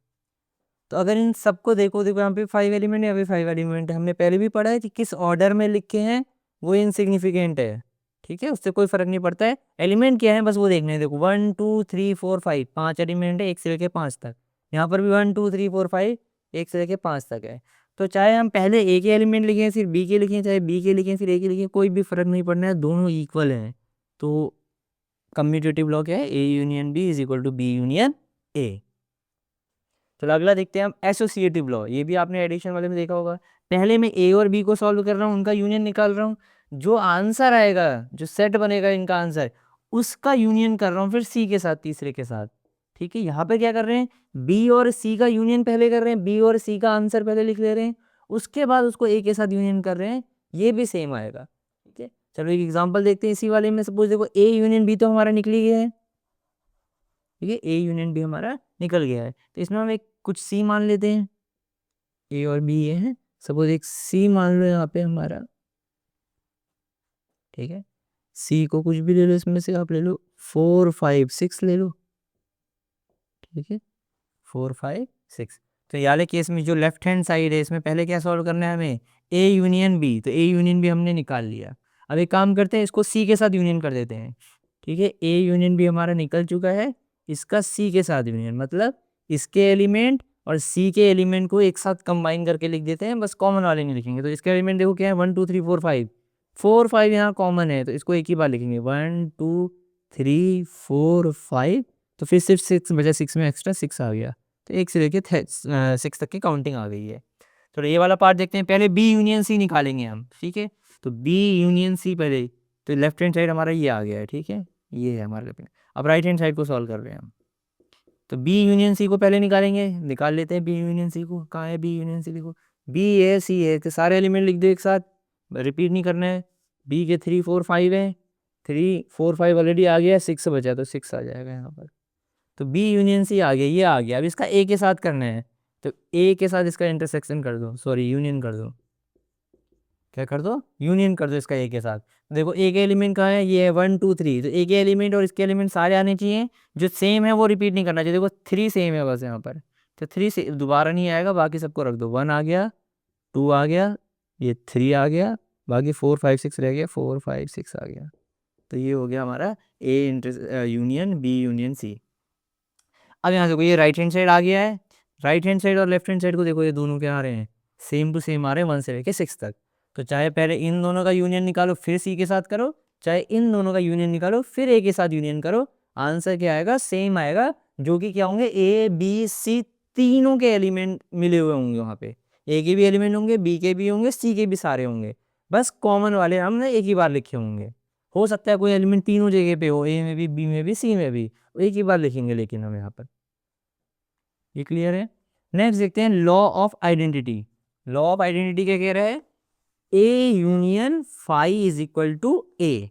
तो अगर इन सबको देखो, देखो यहाँ पे 5 एलिमेंट है, यहाँ पे 5 एलिमेंट है, हमने पहले भी पढ़ा है कि किस ऑर्डर में लिखे हैं वो इनसिग्निफिकेंट है, ठीक है, उससे कोई फर्क नहीं पड़ता है, एलिमेंट क्या है बस वो देखने हैं। देखो 1 2 3 4 5, 5 एलिमेंट है, 1 से लेके 5 तक, यहाँ पर भी 1 2 3 4 5, 1 से लेके 5 तक है। तो चाहे हम पहले ए के एलिमेंट लिखें फिर बी के लिखें, चाहे बी के लिखें फिर ए के लिखें, कोई भी फर्क नहीं पड़ना है, दोनों इक्वल हैं। तो कम्यूटेटिव लॉ क्या है, A union B is equal to B union A. चलो अगला देखते हैं हम एसोसिएटिव लॉ। ये भी आपने एडिशन वाले में देखा होगा, पहले मैं ए और बी को सॉल्व कर रहा हूँ, उनका यूनियन निकाल रहा हूँ, जो आंसर आएगा, जो सेट बनेगा इनका आंसर, उसका यूनियन कर रहा हूँ फिर सी के साथ, तीसरे के साथ, ठीक है। यहाँ पे क्या कर रहे हैं, बी और सी का यूनियन पहले कर रहे हैं, बी और सी का आंसर पहले लिख ले रहे हैं, उसके बाद उसको ए के साथ यूनियन कर रहे हैं, ये भी सेम आएगा, ठीक है। चलो एक एग्जाम्पल देखते हैं इसी वाले में, सपोज देखो ए यूनियन बी तो हमारा निकल ही गया है, ठीक है, ए यूनियन बी हमारा निकल गया है, तो इसमें हम एक कुछ सी मान लेते हैं, ए और बी ये है, सपोज एक सी मान लो यहाँ पे हमारा, ठीक है, सी को कुछ भी ले लो, इसमें से आप ले लो 4 5 6 ले लो, ठीक है, 4 5 6। तो ये वाले केस में जो लेफ्ट हैंड साइड है इसमें पहले क्या सॉल्व करना है हमें, ए यूनियन बी, तो ए यूनियन बी हमने निकाल लिया। अब एक काम करते हैं, इसको सी के साथ यूनियन कर देते हैं, ठीक है, ए यूनियन बी हमारा निकल चुका है, इसका सी के साथ यूनियन, मतलब इसके एलिमेंट और सी के एलिमेंट को एक साथ कंबाइन करके लिख देते हैं, बस कॉमन वाले नहीं लिखेंगे। तो इसके एलिमेंट देखो क्या है 1 2 3 4 5, 4 5 यहाँ कॉमन है तो इसको एक ही बार लिखेंगे 1 2 3 4 5, तो फिर सिर्फ 6 बचा, 6 में एक्स्ट्रा 6 आ गया, तो 1 से लेके 6 तक की काउंटिंग आ गई है। तो ये वाला पार्ट देखते हैं, पहले बी यूनियन सी निकालेंगे हम, ठीक है। तो बी यूनियन सी पहले, तो लेफ्ट हैंड साइड हमारा ये आ गया है, ठीक है, ये है हमारे पे। अब राइट हैंड साइड को सॉल्व कर रहे हैं हम। तो बी यूनियन सी को पहले निकालेंगे, निकाल लेते हैं बी यूनियन सी को। कहाँ है बी यूनियन सी, लिखो बी है सी है, तो सारे एलिमेंट लिख दो एक साथ, रिपीट नहीं करना है। बी के 3 4 5 है, 3 4 5 ऑलरेडी आ गया, 6 बचा तो 6 आ जाएगा यहाँ पर। तो बी यूनियन सी आ गया, ये आ गया। अब इसका ए के साथ करना है, तो ए के साथ इसका इंटरसेक्शन कर दो, सॉरी यूनियन कर दो। क्या कर दो, यूनियन कर दो इसका ए के साथ। देखो ए के एलिमेंट कहाँ है, ये है 1 2 3, तो ए के एलिमेंट और इसके एलिमेंट सारे आने चाहिए, जो सेम है वो रिपीट नहीं करना चाहिए। देखो 3 सेम है बस यहाँ पर, तो 3 से दोबारा नहीं आएगा, बाकी सबको रख दो। 1 आ गया, 2 आ गया, ये 3 आ गया, बाकी 4 5 6 रह गया, 4 5 6 आ गया। तो ये हो गया हमारा A union B union C. अब यहाँ देखो ये राइट हैंड साइड आ गया है, राइट हैंड साइड और लेफ्ट हैंड साइड को देखो, ये दोनों क्या आ रहे हैं, सेम टू सेम आ रहे हैं, 1 से लेके 6 तक। तो चाहे पहले इन दोनों का यूनियन निकालो फिर सी के साथ करो, चाहे इन दोनों का यूनियन निकालो फिर ए के साथ यूनियन करो, आंसर क्या आएगा, सेम आएगा। जो कि क्या होंगे, ए बी सी तीनों के एलिमेंट मिले हुए होंगे वहाँ पे, ए के भी एलिमेंट होंगे, बी के भी होंगे, सी के भी सारे होंगे, बस कॉमन वाले हमने एक ही बार लिखे होंगे। हो सकता है कोई एलिमेंट तीनों जगह पे हो, ए में भी, बी में भी, सी में भी, एक ही बार लिखेंगे लेकिन हम यहाँ पर। ये क्लियर है। नेक्स्ट देखते हैं law of identity. Law of identity क्या कह रहा है, A union phi is equal to A.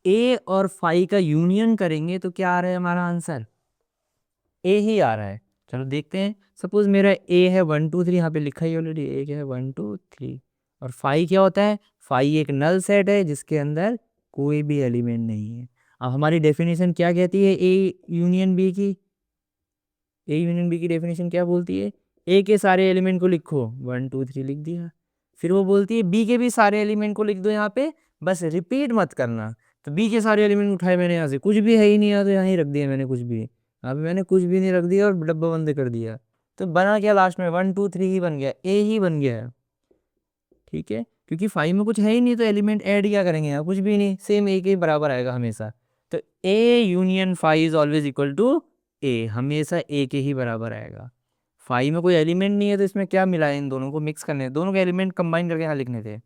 A और फाई का यूनियन करेंगे तो क्या आ रहा है हमारा आंसर, ए ही आ रहा है। चलो देखते हैं, सपोज मेरा ए है 1 2 3, यहाँ पे लिखा ही ऑलरेडी, ए क्या है 1 2 3, और फाई क्या होता है, फाई एक नल सेट है जिसके अंदर कोई भी एलिमेंट नहीं है। अब हमारी डेफिनेशन क्या कहती है ए यूनियन बी की, ए यूनियन बी की डेफिनेशन क्या बोलती है, ए के सारे एलिमेंट को लिखो, 1 2 3 लिख दिया। फिर वो बोलती है बी के भी सारे एलिमेंट को लिख दो यहाँ पे, बस रिपीट मत करना। तो बी के सारे एलिमेंट उठाए मैंने यहाँ से, कुछ भी है ही नहीं यहाँ, तो यहाँ ही रख दिया मैंने कुछ भी, अभी मैंने कुछ भी नहीं रख दिया और डब्बा बंद कर दिया। तो बना क्या लास्ट में, 1 2 3 ही बन गया, ए ही बन गया है, ठीक है। क्योंकि फाइव में कुछ है ही नहीं, तो एलिमेंट ऐड क्या करेंगे यहाँ, कुछ भी नहीं, सेम ए के बराबर आएगा हमेशा। तो A union five is always equal to A, हमेशा ए के ही बराबर आएगा। फाइव में कोई एलिमेंट नहीं है, तो इसमें क्या मिला है, इन दोनों को मिक्स करने, दोनों के एलिमेंट कंबाइन करके यहाँ लिखने थे।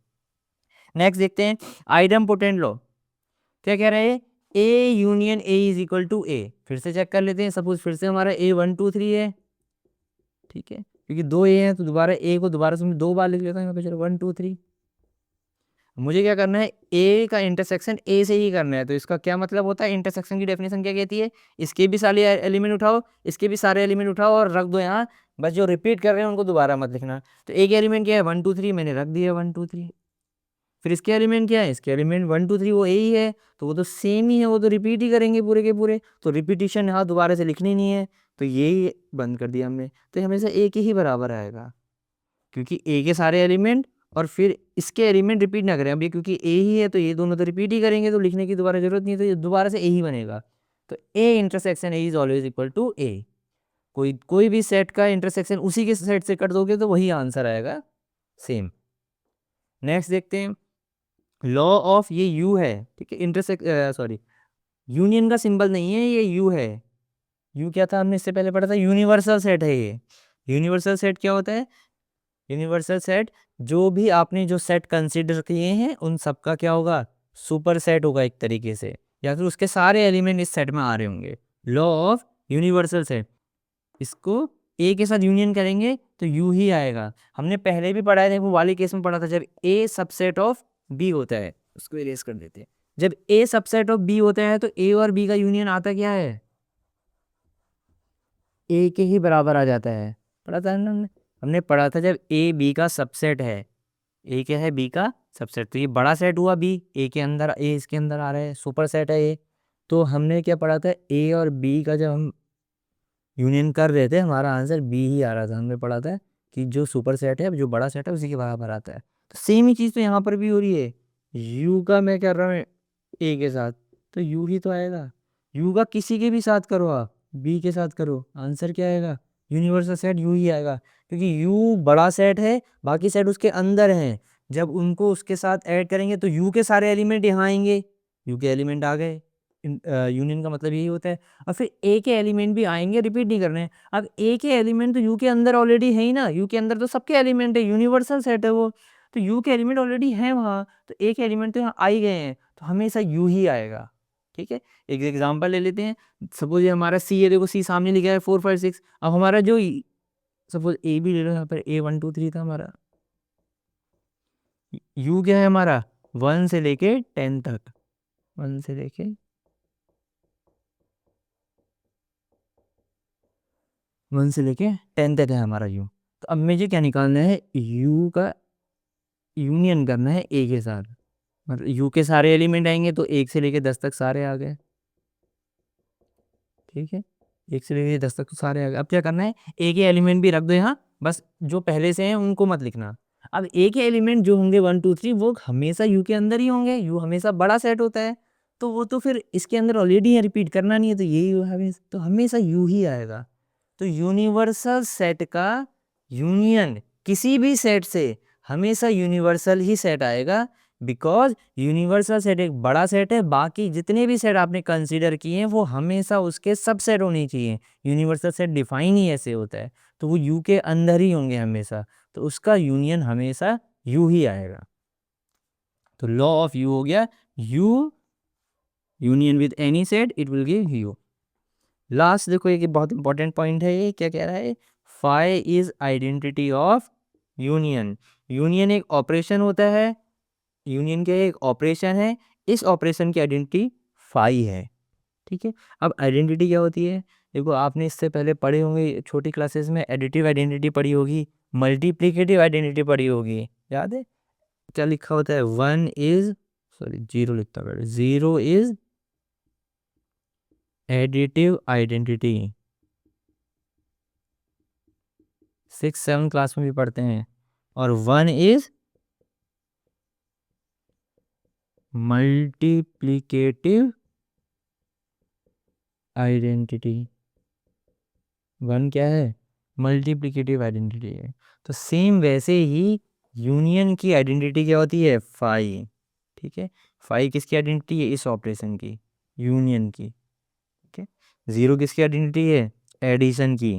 नेक्स्ट देखते हैं आइडम्पोटेंट लॉ। क्या कह रहे हैं, A union A is equal to A. फिर से चेक कर लेते हैं, सपोज फिर से हमारा ए 1 2 3 है, ठीक है, क्योंकि दो ए हैं तो दोबारा ए को दोबारा से 2 बार लिख लेता हूँ यहाँ पे, चलो 1 2 3। मुझे क्या करना है, ए का इंटरसेक्शन ए से ही करना है। तो इसका क्या मतलब होता है, इंटरसेक्शन की डेफिनेशन क्या कहती है, इसके भी सारे एलिमेंट उठाओ, इसके भी सारे एलिमेंट उठाओ और रख दो यहाँ, बस जो रिपीट कर रहे हैं उनको दोबारा मत लिखना। तो एक एलिमेंट क्या है 1 2 3, मैंने रख दिया 1 2 3। फिर इसके एलिमेंट क्या है, इसके एलिमेंट 1 2 3 वो ए ही है, तो वो तो सेम ही है, वो तो रिपीट ही करेंगे पूरे के पूरे, तो रिपीटिशन यहाँ दोबारा से लिखनी नहीं है, तो ये बंद कर दिया हमने। तो ये हमेशा ए के ही बराबर आएगा, क्योंकि ए के सारे एलिमेंट और फिर इसके एलिमेंट रिपीट ना करें। अब ये क्योंकि ए ही है तो ये दोनों तो रिपीट ही करेंगे, तो लिखने की दोबारा जरूरत नहीं है, तो ये दोबारा से ए ही बनेगा। तो A intersection A is always equal to A. कोई भी सेट का इंटरसेक्शन उसी के सेट से कर दोगे तो वही आंसर आएगा सेम। नेक्स्ट देखते हैं लॉ ऑफ, ये यू है, ठीक है, सॉरी, यूनियन का सिंबल नहीं है, ये यू है। यू क्या था, हमने इससे पहले पढ़ा था, यूनिवर्सल सेट है ये। यूनिवर्सल सेट क्या होता है, यूनिवर्सल सेट जो भी आपने जो सेट कंसीडर किए हैं उन सबका क्या होगा, सुपर सेट होगा एक तरीके से, या फिर उसके सारे एलिमेंट इस सेट में आ रहे होंगे। लॉ ऑफ यूनिवर्सल सेट, इसको ए के साथ यूनियन करेंगे तो यू ही आएगा। हमने पहले भी पढ़ा है, वो वाले केस में पढ़ा था, जब ए सबसेट ऑफ बी होता है, उसको इरेज कर देते हैं। जब ए सबसेट ऑफ बी होता है तो ए और बी का यूनियन आता क्या है, ए के ही बराबर आ जाता है। पढ़ा था ना हमने पढ़ा था, जब ए बी का सबसेट है, ए क्या है, बी का सबसेट, तो ये बड़ा सेट हुआ बी, ए के अंदर, ए इसके अंदर आ रहा है, सुपर सेट है ए। तो हमने क्या पढ़ा था, ए और बी का जब हम यूनियन कर रहे थे हमारा आंसर बी ही आ रहा था। हमने पढ़ा था कि जो सुपर सेट है, जो बड़ा सेट है, उसी के बराबर आता है। तो सेम ही चीज़ तो यहाँ पर भी हो रही है, यू का मैं कर रहा हूँ ए के साथ, तो यू ही तो आएगा। यू का किसी के भी साथ करो आप, बी के साथ करो, आंसर क्या आएगा, यूनिवर्सल सेट यू ही आएगा, क्योंकि यू बड़ा सेट है, बाकी सेट उसके अंदर हैं। जब उनको उसके साथ ऐड करेंगे तो यू के सारे एलिमेंट यहाँ आएंगे, यू के एलिमेंट आ गए, यूनियन का मतलब यही होता है। और फिर ए के एलिमेंट भी आएंगे, रिपीट नहीं करने हैं। अब ए के एलिमेंट तो यू के अंदर ऑलरेडी है ही ना, यू के अंदर तो सबके एलिमेंट है, यूनिवर्सल सेट है वो, तो यू के एलिमेंट ऑलरेडी है वहाँ, तो ए के एलिमेंट तो यहाँ आ ही गए हैं, तो हमेशा यू ही आएगा। ठीक है, एक एग्जांपल ले लेते हैं। सपोज ये हमारा सी है, देखो सी सामने लिखा है 4 5 6। अब हमारा जो सपोज ए भी ले लो, यहाँ पर ए 1 2 3 था हमारा, यू क्या है हमारा 1 से लेके 10 तक, 1 से लेके 1 से लेके 10 तक है हमारा यू। तो अब मुझे क्या निकालना है, यू का यूनियन करना है ए के साथ, मतलब यू के सारे एलिमेंट आएंगे तो 1 से लेके 10 तक सारे आ गए। ठीक है, 1 से लेके 10 तक तो सारे आ गए। अब क्या करना है, ए के एलिमेंट भी रख दो यहाँ, बस जो पहले से हैं उनको मत लिखना। अब ए के एलिमेंट जो होंगे 1 2 3 वो हमेशा यू के अंदर ही होंगे, यू हमेशा बड़ा सेट होता है, तो वो तो फिर इसके अंदर ऑलरेडी है, रिपीट करना नहीं है, तो यही हमें तो हमेशा यू ही आएगा। तो यूनिवर्सल सेट का यूनियन किसी भी सेट से हमेशा यूनिवर्सल ही सेट आएगा, बिकॉज यूनिवर्सल सेट एक बड़ा सेट है, बाकी जितने भी सेट आपने कंसीडर किए हैं वो हमेशा उसके सबसेट होने चाहिए। यूनिवर्सल सेट डिफाइन ही ऐसे होता है, तो वो यू के अंदर ही होंगे हमेशा, तो उसका यूनियन हमेशा यू ही आएगा। तो लॉ ऑफ यू हो गया, you union with any set it will give you. Last देखो, एक बहुत इंपॉर्टेंट पॉइंट है, ये क्या कह रहा है, phi is identity of union. Union एक ऑपरेशन होता है, यूनियन क्या एक ऑपरेशन है, इस ऑपरेशन की आइडेंटिटी फाई है। ठीक है, अब आइडेंटिटी क्या होती है, देखो आपने इससे पहले पढ़े होंगे छोटी क्लासेस में, एडिटिव आइडेंटिटी पढ़ी होगी, मल्टीप्लिकेटिव आइडेंटिटी पढ़ी होगी, याद है क्या लिखा होता है, 1 इज, सॉरी 0 लिखता है, 0 इज एडिटिव आइडेंटिटी, 6 7 क्लास में भी पढ़ते हैं, और 1 इज मल्टीप्लिकेटिव आइडेंटिटी। 1 क्या है, मल्टीप्लिकेटिव आइडेंटिटी है। तो सेम वैसे ही यूनियन की आइडेंटिटी क्या होती है, फाई। ठीक है, फाई किसकी आइडेंटिटी है, इस ऑपरेशन की, यूनियन की। ठीक है, 0 किसकी आइडेंटिटी है, एडिशन की।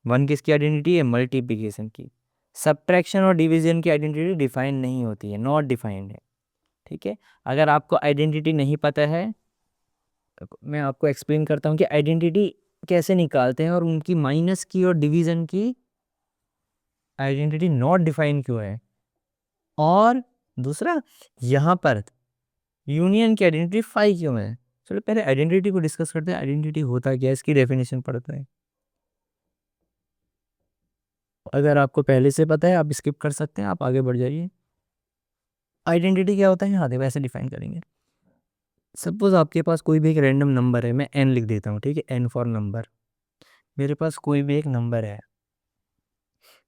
1 किसकी आइडेंटिटी है, मल्टीप्लिकेशन की। सब्ट्रैक्शन और डिवीजन की आइडेंटिटी डिफाइन नहीं होती है, नॉट डिफाइंड है। ठीक है, अगर आपको आइडेंटिटी नहीं पता है, मैं आपको एक्सप्लेन करता हूँ कि आइडेंटिटी कैसे निकालते हैं और उनकी माइनस की और डिवीजन की आइडेंटिटी नॉट डिफाइन क्यों है। और दूसरा, यहाँ पर यूनियन की आइडेंटिटी फाई क्यों है। चलो पहले आइडेंटिटी को डिस्कस करते हैं, आइडेंटिटी होता क्या है, इसकी डेफिनेशन पढ़ते हैं। अगर आपको पहले से पता है आप स्किप कर सकते हैं, आप आगे बढ़ जाइए। आइडेंटिटी क्या होता है, हाँ देखो ऐसे डिफाइन करेंगे। सपोज आपके पास कोई भी एक रैंडम नंबर है, मैं n लिख देता हूँ, ठीक है, n फॉर नंबर। मेरे पास कोई भी एक नंबर है,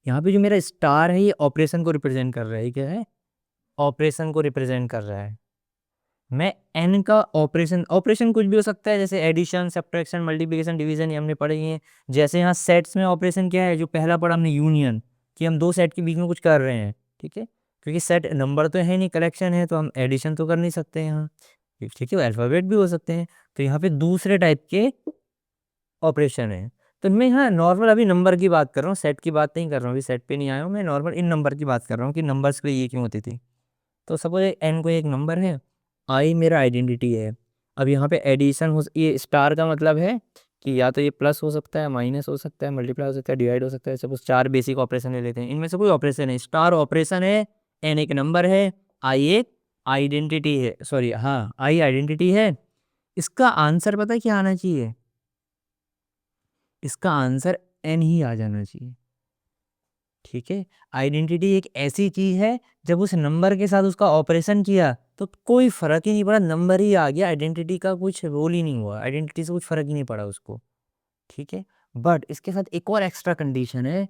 यहाँ पे जो मेरा स्टार है ये ऑपरेशन को रिप्रेजेंट कर रहा है, क्या है, ऑपरेशन को रिप्रेजेंट कर रहा है। मैं n का ऑपरेशन, ऑपरेशन कुछ भी हो सकता है, जैसे एडिशन सब्ट्रैक्शन मल्टीप्लिकेशन डिवीजन, ये हमने पढ़े ही हैं। जैसे यहाँ सेट्स में ऑपरेशन क्या है, जो पहला पढ़ा हमने यूनियन, कि हम दो सेट के बीच में कुछ कर रहे हैं। ठीक है, क्योंकि सेट नंबर तो है नहीं, कलेक्शन है, तो हम एडिशन तो कर नहीं सकते यहाँ। ठीक है, अल्फ़ाबेट भी हो सकते हैं, तो यहाँ पे दूसरे टाइप के ऑपरेशन है। तो मैं यहाँ नॉर्मल अभी नंबर की बात कर रहा हूँ, सेट की बात नहीं कर रहा हूँ, अभी सेट पे नहीं आया हूँ, मैं नॉर्मल इन नंबर की बात कर रहा हूँ कि नंबर्स के लिए ये क्यों होती थी। तो सपोज एन को एक नंबर है, आई मेरा आइडेंटिटी है। अब यहाँ पे एडिशन हो, ये स्टार का मतलब है कि या तो ये प्लस हो सकता है, माइनस हो सकता है, मल्टीप्लाई हो सकता है, डिवाइड हो सकता है। सपोज 4 बेसिक ऑपरेशन ले लेते हैं, इनमें से कोई ऑपरेशन है, स्टार ऑपरेशन है, एन एक नंबर है, आई एक आइडेंटिटी है, सॉरी हाँ आई आइडेंटिटी है। इसका आंसर पता है क्या आना चाहिए, इसका आंसर एन ही आ जाना चाहिए। ठीक है, आइडेंटिटी एक ऐसी चीज है, जब उस नंबर के साथ उसका ऑपरेशन किया तो कोई फर्क ही नहीं पड़ा, नंबर ही आ गया, आइडेंटिटी का कुछ रोल ही नहीं हुआ, आइडेंटिटी से कुछ फर्क ही नहीं पड़ा उसको। ठीक है, बट इसके साथ एक और एक्स्ट्रा कंडीशन है,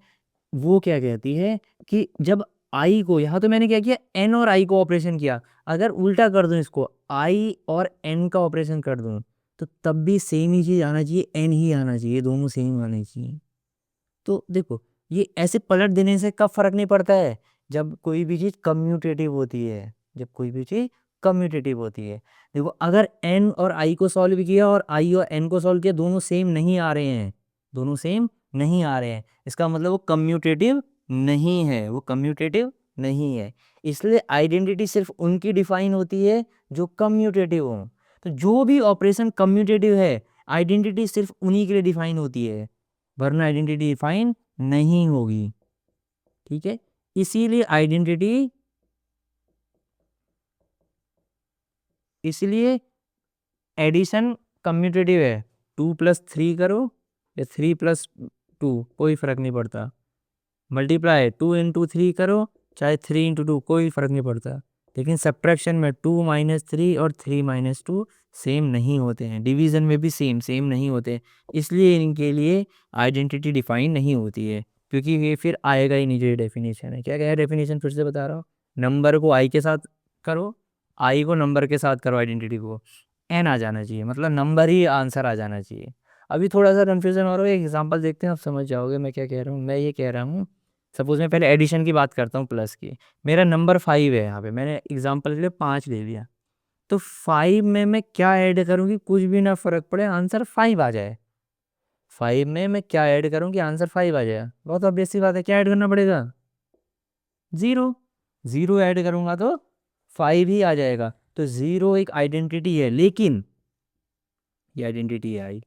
वो क्या कहती है कि जब आई को, यहाँ तो मैंने क्या किया, एन और आई को ऑपरेशन किया, अगर उल्टा कर दूं इसको, आई और एन का ऑपरेशन कर दूं, तो तब भी सेम ही चीज आना चाहिए, एन ही आना चाहिए, दोनों सेम आने चाहिए। तो देखो ये ऐसे पलट देने से कब फर्क नहीं पड़ता है, जब कोई भी चीज कम्यूटेटिव होती है, जब कोई भी चीज कम्यूटेटिव होती है। देखो अगर n और i को सॉल्व किया और i और n को सॉल्व किया, दोनों सेम नहीं आ रहे हैं, दोनों सेम नहीं आ रहे हैं, इसका मतलब वो कम्यूटेटिव नहीं है, वो कम्यूटेटिव नहीं है। इसलिए आइडेंटिटी सिर्फ उनकी डिफाइन होती है जो कम्यूटेटिव हो। तो जो भी ऑपरेशन कम्यूटेटिव है, आइडेंटिटी सिर्फ उन्हीं के लिए डिफाइन होती है, वरना आइडेंटिटी डिफाइन नहीं होगी। ठीक है, इसीलिए आइडेंटिटी, इसलिए एडिशन कम्यूटेटिव है। 2+3 करो या 3+2, कोई फर्क नहीं पड़ता। मल्टीप्लाई 2 × 3 करो चाहे 3 × 2, कोई फर्क नहीं पड़ता। लेकिन सब्ट्रैक्शन में 2 - 3 और 3 - 2 सेम नहीं होते हैं, डिवीजन में भी सेम नहीं होते हैं। इसलिए इनके लिए आइडेंटिटी डिफाइन नहीं होती है, क्योंकि ये फिर आएगा ही नहीं जो ये डेफिनेशन है। क्या क्या है डेफिनेशन, फिर से बता रहा हूँ। नंबर को आई के साथ करो, आई को नंबर के साथ करो, आइडेंटिटी को एन आ जाना चाहिए, मतलब नंबर ही आंसर आ जाना चाहिए। अभी थोड़ा सा कन्फ्यूजन हो रहा है, एक एग्जांपल देखते हैं, आप समझ जाओगे मैं क्या कह रहा हूँ। मैं ये कह रहा हूँ, सपोज मैं पहले एडिशन की बात करता हूँ प्लस की। मेरा नंबर 5 है, यहाँ पे मैंने एग्जांपल के लिए 5 ले लिया। तो 5 में मैं क्या ऐड करूँ कि कुछ भी ना फर्क पड़े, आंसर 5 आ जाए। 5 में मैं क्या ऐड करूँ कि आंसर 5 आ जाए, बहुत ऑब्वियस सी बात है। क्या ऐड करना पड़ेगा? 0। 0 ऐड करूँगा तो 5 ही आ जाएगा। तो 0 एक आइडेंटिटी है, लेकिन ये आइडेंटिटी है आई,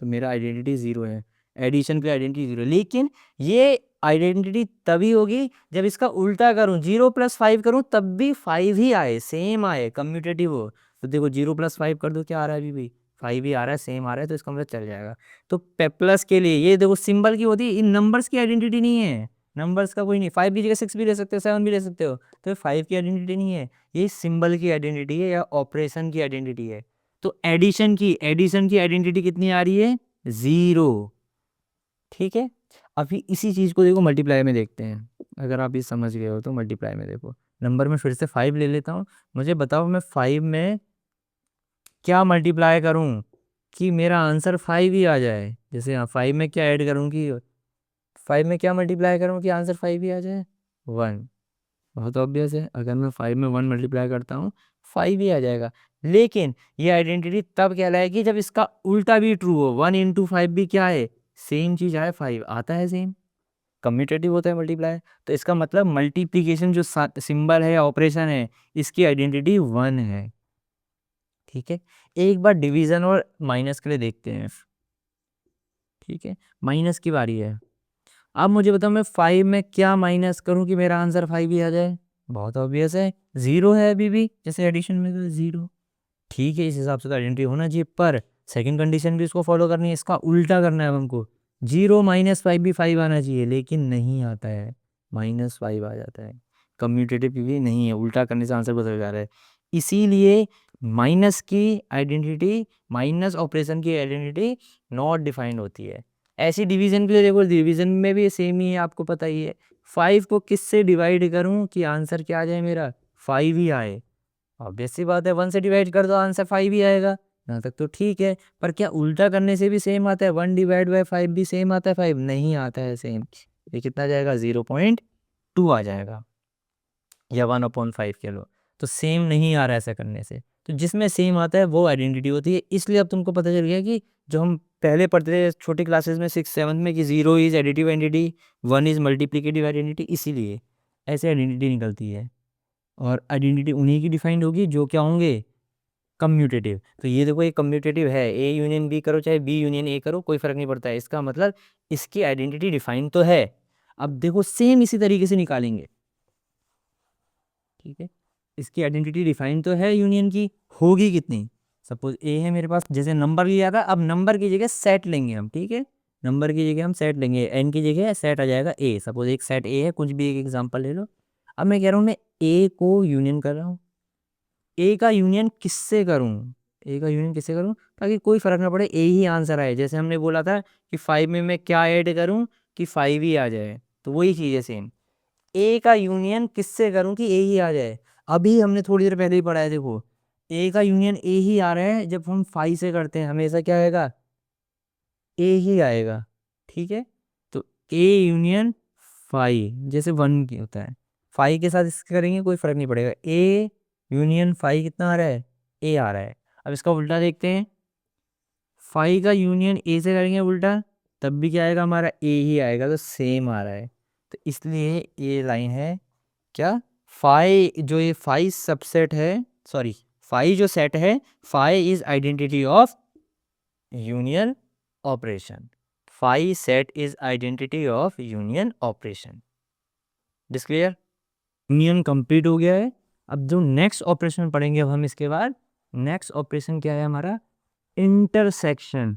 तो मेरा आइडेंटिटी 0 है। एडिशन की आइडेंटिटी 0, लेकिन ये आइडेंटिटी तभी होगी जब इसका उल्टा करूं, 0+5 करूं, तब भी 5 ही आए, सेम आए, कम्यूटेटिव हो। तो देखो 0+5 कर दो, क्या आ रहा है अभी भी? 5 ही आ रहा है, सेम आ रहा है, तो इसका मतलब चल जाएगा। तो प्लस के लिए ये देखो सिंबल की होती है, इन नंबर्स की आइडेंटिटी नहीं है, नंबर्स का कोई नहीं। 5 की जगह 6 भी ले सकते हो, 7 भी ले सकते हो, तो 5 की आइडेंटिटी नहीं है, ये सिंबल की आइडेंटिटी है या ऑपरेशन की आइडेंटिटी है। तो एडिशन की आइडेंटिटी कितनी आ रही है? 0। ठीक है, अभी इसी चीज को देखो मल्टीप्लाई में देखते हैं। अगर आप ये समझ गए हो तो मल्टीप्लाई में देखो, नंबर में फिर से 5 ले लेता हूँ। मुझे बताओ मैं 5 में क्या मल्टीप्लाई करूँ कि मेरा आंसर 5 ही आ जाए। जैसे यहाँ 5 में क्या ऐड करूँ कि 5 में क्या मल्टीप्लाई करूँ कि आंसर 5 ही आ जाए? 1। बहुत ऑब्वियस है, अगर मैं 5 में 1 मल्टीप्लाई करता हूँ 5 ही आ जाएगा। लेकिन ये आइडेंटिटी तब कहलाएगी जब इसका उल्टा भी ट्रू हो। 1 × 5 भी क्या है? सेम चीज आए, 5 आता है, सेम कम्यूटेटिव होता है मल्टीप्लाई। तो इसका मतलब मल्टीप्लीकेशन जो सिंबल है या ऑपरेशन है, इसकी आइडेंटिटी 1 है। ठीक है, एक बार डिवीजन और माइनस के लिए देखते हैं। ठीक है, माइनस की बारी है। अब मुझे बताओ मैं 5 में क्या माइनस करूं कि मेरा आंसर 5 ही आ जाए? बहुत ऑब्वियस है, 0 है अभी भी, जैसे एडिशन में तो 0। ठीक है, इस हिसाब से तो आइडेंटिटी होना चाहिए, पर सेकंड कंडीशन भी इसको फॉलो करनी है, इसका उल्टा करना है हमको। 0 - 5 भी 5 आना चाहिए, लेकिन नहीं आता है, -5 आ जाता है। कम्यूटेटिव भी नहीं है, उल्टा करने से आंसर बदल जा रहा है। इसीलिए माइनस की आइडेंटिटी, माइनस ऑपरेशन की आइडेंटिटी नॉट डिफाइंड होती है। ऐसी डिवीजन भी देखो, डिवीजन में भी सेम ही है, आपको पता ही है। 5 को किससे डिवाइड करूं कि आंसर क्या आ जाए मेरा? 5 ही आए। ऑब्वियस सी बात है, 1 से डिवाइड कर दो आंसर 5 ही आएगा, यहाँ तक तो ठीक है। पर क्या उल्टा करने से भी सेम आता है? 1/5 भी सेम आता है? 5 नहीं आता है सेम। ये कितना जाएगा? 0.2 आ जाएगा, या 1/5 कह लो। तो सेम नहीं आ रहा है ऐसा करने से। तो जिसमें सेम आता है वो आइडेंटिटी होती है। इसलिए अब तुमको पता चल गया कि जो हम पहले पढ़ते थे छोटी क्लासेस में 6 7 में कि 0 is additive identity, 1 is multiplicative identity, इसीलिए ऐसे आइडेंटिटी निकलती है। और आइडेंटिटी उन्हीं की डिफाइंड होगी जो क्या होंगे? कम्यूटेटिव। तो ये देखो, ये कम्यूटेटिव है, ए यूनियन बी करो चाहे बी यूनियन ए करो, कोई फर्क नहीं पड़ता है। इसका मतलब इसकी आइडेंटिटी डिफाइंड तो है। अब देखो सेम इसी तरीके से निकालेंगे। ठीक है, इसकी आइडेंटिटी डिफाइन तो है, यूनियन की होगी कितनी? सपोज ए है मेरे पास, जैसे नंबर लिया था, अब नंबर की जगह सेट लेंगे हम। ठीक है, नंबर की जगह हम सेट लेंगे, एन की जगह सेट आ जाएगा ए। सपोज एक सेट ए है, कुछ भी एक एग्जांपल ले लो। अब मैं कह रहा हूँ मैं ए को यूनियन कर रहा हूँ। ए का यूनियन किससे करूँ? ए का यूनियन किससे करूँ ताकि कोई फर्क ना पड़े, ए ही आंसर आए। जैसे हमने बोला था कि 5 में मैं क्या ऐड करूँ कि 5 ही आ जाए, तो वही चीज़ है सेम। ए का यूनियन किससे करूं कि ए ही आ जाए? अभी हमने थोड़ी देर पहले ही पढ़ा है, देखो ए का यूनियन ए ही आ रहा है। जब हम 5 से करते हैं हमेशा क्या आएगा? ए ही आएगा। ठीक है, तो ए यूनियन 5 जैसे 1 की होता है, 5 के साथ इसके करेंगे कोई फर्क नहीं पड़ेगा। ए यूनियन फाई कितना आ रहा है, ए आ रहा है। अब इसका उल्टा देखते हैं, फाई का यूनियन ए से करेंगे उल्टा, तब भी क्या आएगा हमारा, ए ही आएगा, तो सेम आ रहा है। तो इसलिए ये लाइन है क्या, फाई जो ये फाई सबसेट है, सॉरी फाई जो सेट है, phi is identity of union operation. Phi set is identity of union operation. This clear? Union complete हो गया है। अब जो नेक्स्ट ऑपरेशन पढ़ेंगे अब हम इसके बाद, नेक्स्ट ऑपरेशन क्या है हमारा, इंटरसेक्शन।